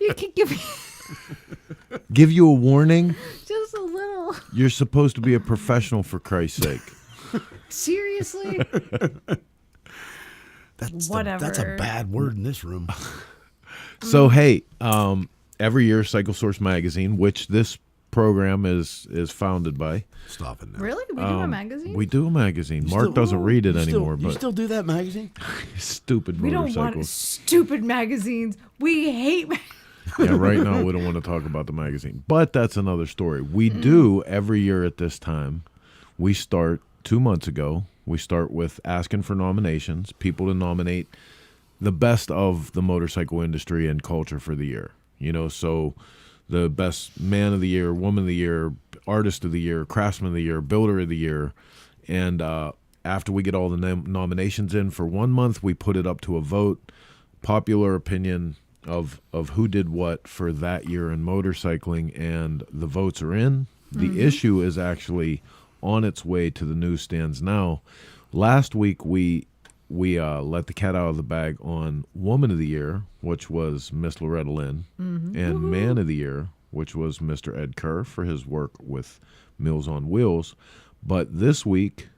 S2: You can give me
S6: Give you a warning?
S2: just a little.
S6: You're supposed to be a professional, for Christ's sake.
S2: Seriously? Whatever.
S3: That's a bad word in this room.
S6: So, hey, every year, Cycle Source Magazine, which this program is founded by.
S3: Stop it now.
S2: Really? We do a magazine?
S6: We do a magazine. Mark doesn't read it anymore.
S3: You
S6: but
S3: still do that magazine?
S6: Stupid
S2: We don't
S6: motorcycles.
S2: want stupid magazines. We hate
S6: Yeah, right now we don't want to talk about the magazine. But that's another story. We do every year at this time. We start 2 months ago. We start with asking for nominations, people to nominate the best of the motorcycle industry and culture for the year. You know, so the best man of the year, woman of the year, artist of the year, craftsman of the year, builder of the year. And after we get all the nominations in for 1 month, we put it up to a vote, popular opinion of who did what for that year in motorcycling, and the votes are in. The issue is actually on its way to the newsstands now. Last week we let the cat out of the bag on Woman of the Year, which was Miss Loretta Lynn, and Man of the Year, which was Mr. Ed Kerr for his work with Meals on Wheels. But this week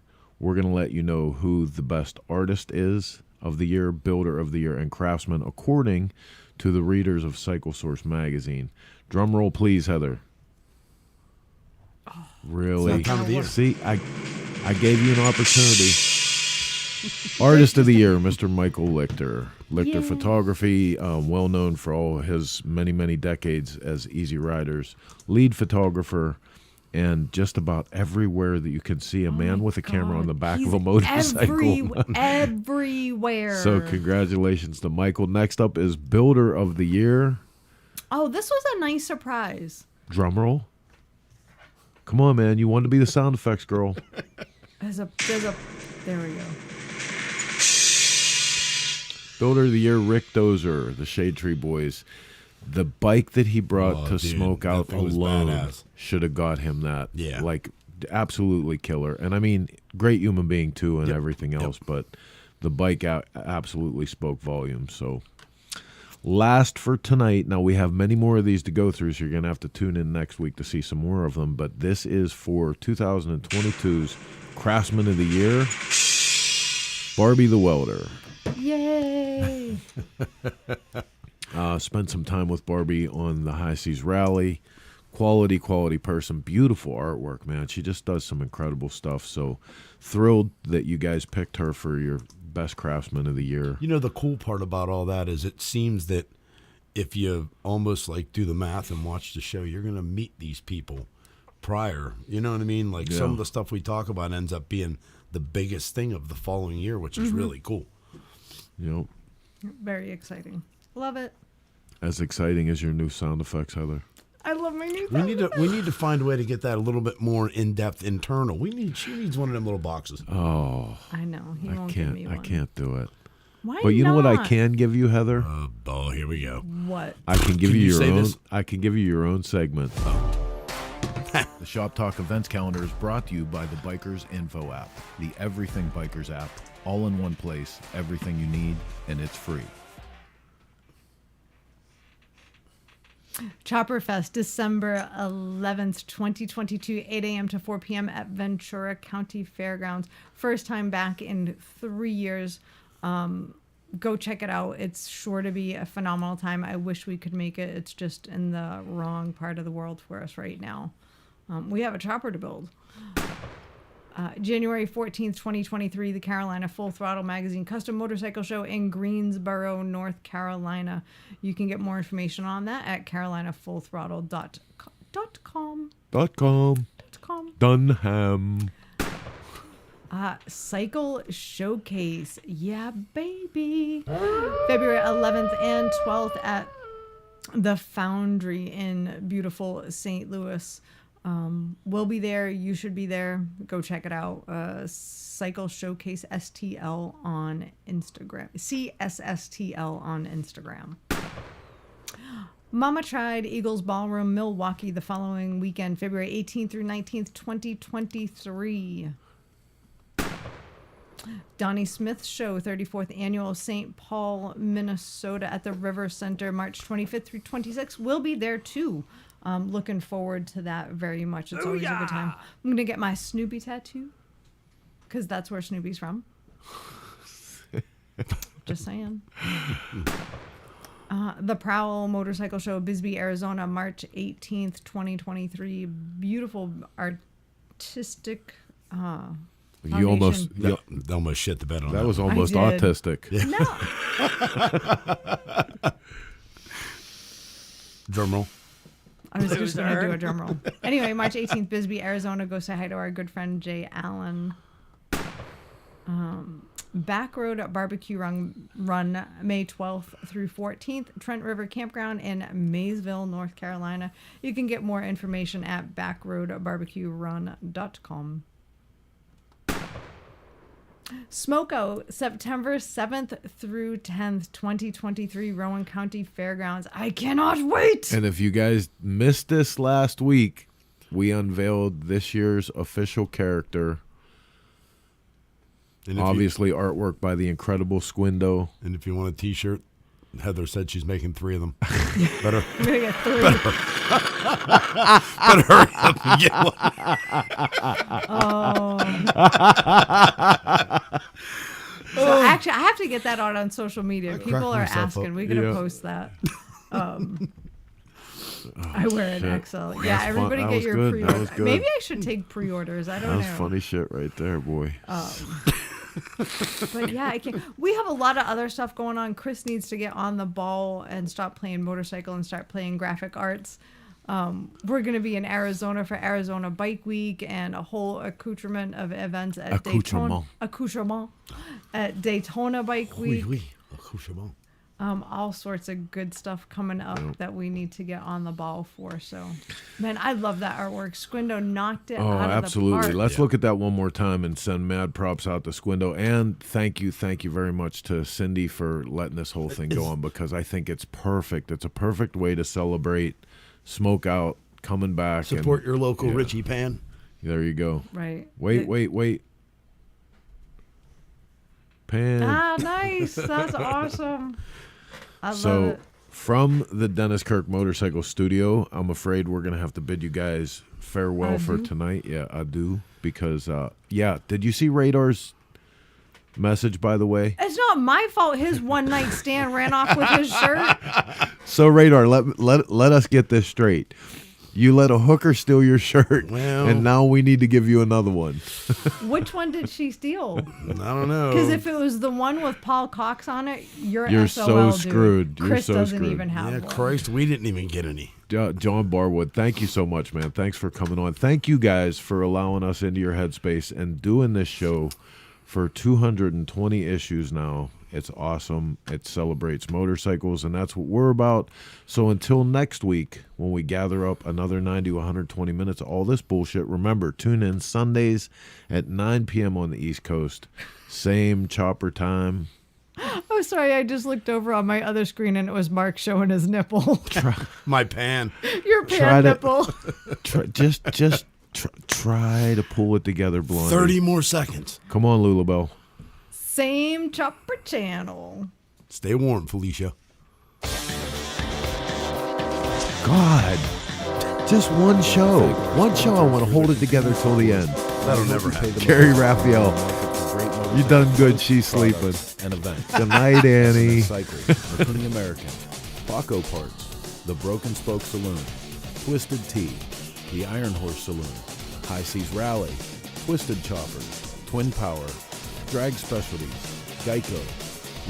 S6: we're going to let you know who the best artist is of the year, builder of the year, and craftsman according to the readers of Cycle Source magazine. Drum roll, please, Heather. Really?
S3: It's that time of the year.
S6: See, I gave you an opportunity. Artist of the Year, Mr. Michael Lichter. Lichter
S2: Yay.
S6: Photography, well known for all his many, many decades as Easy Riders. Lead photographer, and just about everywhere that you can see a man with a camera on the back of a motorcycle.
S2: Everywhere.
S6: So congratulations to Michael. Next up is Builder of the Year.
S2: Oh, this was a nice surprise.
S6: Drum roll. Come on, man. You wanted to be the sound effects girl.
S2: There we go.
S6: Builder of the Year, Rick Dozer, the Shade Tree Boys. The bike that he brought to
S3: dude,
S6: Smoke
S3: that
S6: Out
S3: thing was
S6: alone
S3: badass.
S6: should have got him that.
S3: Yeah.
S6: Like, absolutely killer. And I mean, great human being too and everything else, but the bike absolutely spoke volumes. So, last for tonight. Now, we have many more of these to go through, so you're going to have to tune in next week to see some more of them. But this is for 2022's Craftsman of the Year, Barbie the Welder.
S2: Yay!
S6: Spent some time with Barbie on the High Seas Rally. Quality person. Beautiful artwork, man. She just does some incredible stuff. So thrilled that you guys picked her for your best craftsman of the year.
S3: You know, the cool part about all that is it seems that if you almost like do the math and watch the show, you're going to meet these people prior. You know what I mean? Like some of the stuff we talk about ends up being the biggest thing of the following year, which is really cool.
S6: Yep.
S2: Very exciting. Love it.
S6: As exciting as your new sound effects, Heather.
S2: I love my new
S3: We need to find a way to get that a little bit more in depth internal. She needs one of them little boxes.
S6: Oh,
S2: I know. He won't give me one.
S6: I can't do it.
S2: Why
S6: But you know what I
S2: not?
S6: can give you, Heather?
S3: Oh, here we go.
S2: What?
S6: I can give
S3: Can
S6: you
S3: you
S6: your
S3: say
S6: own.
S3: this?
S6: I can give you your own segment. The Shop Talk events calendar is brought to you by the Bikers Info app, the Everything Bikers app, all in one place, everything you need, and it's free.
S2: Chopper Fest, December 11th, 2022, 8 a.m. to 4 p.m. at Ventura County Fairgrounds. First time back in 3 years. Go check it out. It's sure to be a phenomenal time. I wish we could make it. It's just in the wrong part of the world for us right now. We have a chopper to build. January 14th, 2023, the Carolina Full Throttle Magazine Custom Motorcycle Show in Greensboro, North Carolina. You can get more information on that at carolinafulthrottle.com.
S6: Dunham.
S2: Cycle Showcase. Yeah, baby. February 11th and 12th at the Foundry in beautiful St. Louis. We'll be there. You should be there. Go check it out. Cycle Showcase STL on Instagram. CSSTL on Instagram. Mama Tried Eagles Ballroom, Milwaukee, the following weekend, February 18th through 19th, 2023. Donnie Smith Show, 34th Annual, St. Paul, Minnesota at the River Center, March 25th through 26th. We'll be there too. Looking forward to that very much. It's always a good time. I'm going to get my Snoopy tattoo because that's where Snoopy's from. Just saying. The Prowl Motorcycle Show, Bisbee, Arizona, March 18th, 2023. Beautiful artistic
S6: You almost
S3: shit the bed on that.
S6: That was almost autistic.
S3: Yeah.
S2: No.
S3: Drum roll.
S2: I was just going to do a drum roll. Anyway, March 18th, Bisbee, Arizona. Go say hi to our good friend Jay Allen. Backroad Barbecue Run, May 12th through 14th, Trent River Campground in Maysville, North Carolina. You can get more information at backroadbarbecuerun.com. Smokeout, September 7th through 10th, 2023, Rowan County Fairgrounds. I cannot wait!
S6: And if you guys missed this last week, we unveiled this year's official character. And obviously artwork by the incredible Squindo.
S3: And if you want a t-shirt, Heather said she's making 3 of them. Better.
S2: I'm going to get 3.
S3: Better hurry up and get one.
S2: So actually, I have to get that out on social media. People are asking. We're going to post that. I wear an XL. Yeah, everybody get your pre-orders. Maybe I should take pre-orders. I don't know.
S6: That's funny shit right there, boy.
S2: But yeah, I can't. We have a lot of other stuff going on. Chris needs to get on the ball and stop playing motorcycle and start playing graphic arts. We're going to be in Arizona for Arizona Bike Week and a whole accoutrement of events at Daytona Bike Week.
S3: Accoutrement.
S2: All sorts of good stuff coming up that we need to get on the ball for. So, man, I love that artwork. Squindo knocked it out of
S6: absolutely.
S2: the park.
S6: Let's look at that one more time and send mad props out to Squindo. And thank you very much to Cindy for letting this whole thing go on, because I think it's perfect. It's a perfect way to celebrate Smoke Out coming back.
S3: Support your local Richie Pan.
S6: There you go.
S2: Right.
S6: Wait. Pan.
S2: Nice. That's awesome. I love it.
S6: From the Dennis Kirk Motorcycle Studio, I'm afraid we're going to have to bid you guys farewell for tonight. Yeah, I do. Because, did you see Radar's message, by the way?
S2: It's not my fault his one-night stand ran off with his shirt.
S6: So, Radar, let us get this straight. You let a hooker steal your shirt, and now we need to give you another one.
S2: Which one did she steal?
S3: I don't know.
S2: Because if it was the one with Paul Cox on it, you're
S6: so
S2: SOL,
S6: screwed.
S2: Dude. Chris doesn't even have one.
S3: Christ, we didn't even get any.
S6: John Barwood, thank you so much, man. Thanks for coming on. Thank you guys for allowing us into your headspace and doing this show for 220 issues now. It's awesome. It celebrates motorcycles, and that's what we're about. So until next week, when we gather up another 90 to 120 minutes of all this bullshit, remember, tune in Sundays at 9 p.m. on the East Coast. Same chopper time.
S2: I was Sorry, I just looked over on my other screen and it was Mark showing his nipple.
S3: My pan.
S2: Your pan nipple.
S6: Try to pull it together, Blondie.
S3: 30 more seconds.
S6: Come on, Lulabelle.
S2: Same chopper channel.
S3: Stay warm, Felicia.
S6: God. Just one show. One show. I want to hold it together till the end.
S3: That'll never happen.
S6: Jerry Raphael. You done good. She's sleeping.
S1: And events.
S6: Good night, Annie.
S1: Cycling, McCooney American, Baco Parts, The Broken Spoke Saloon, Twisted Tea, The Iron Horse Saloon, High Seas Rally, Twisted Choppers, Twin Power, Drag Specialties, Geico,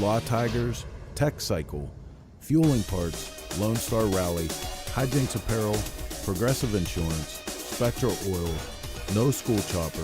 S1: Law Tigers, Tech Cycle, Fueling Parts, Lone Star Rally, Hijinks Apparel, Progressive Insurance, Spectral Oil, No School Chopper,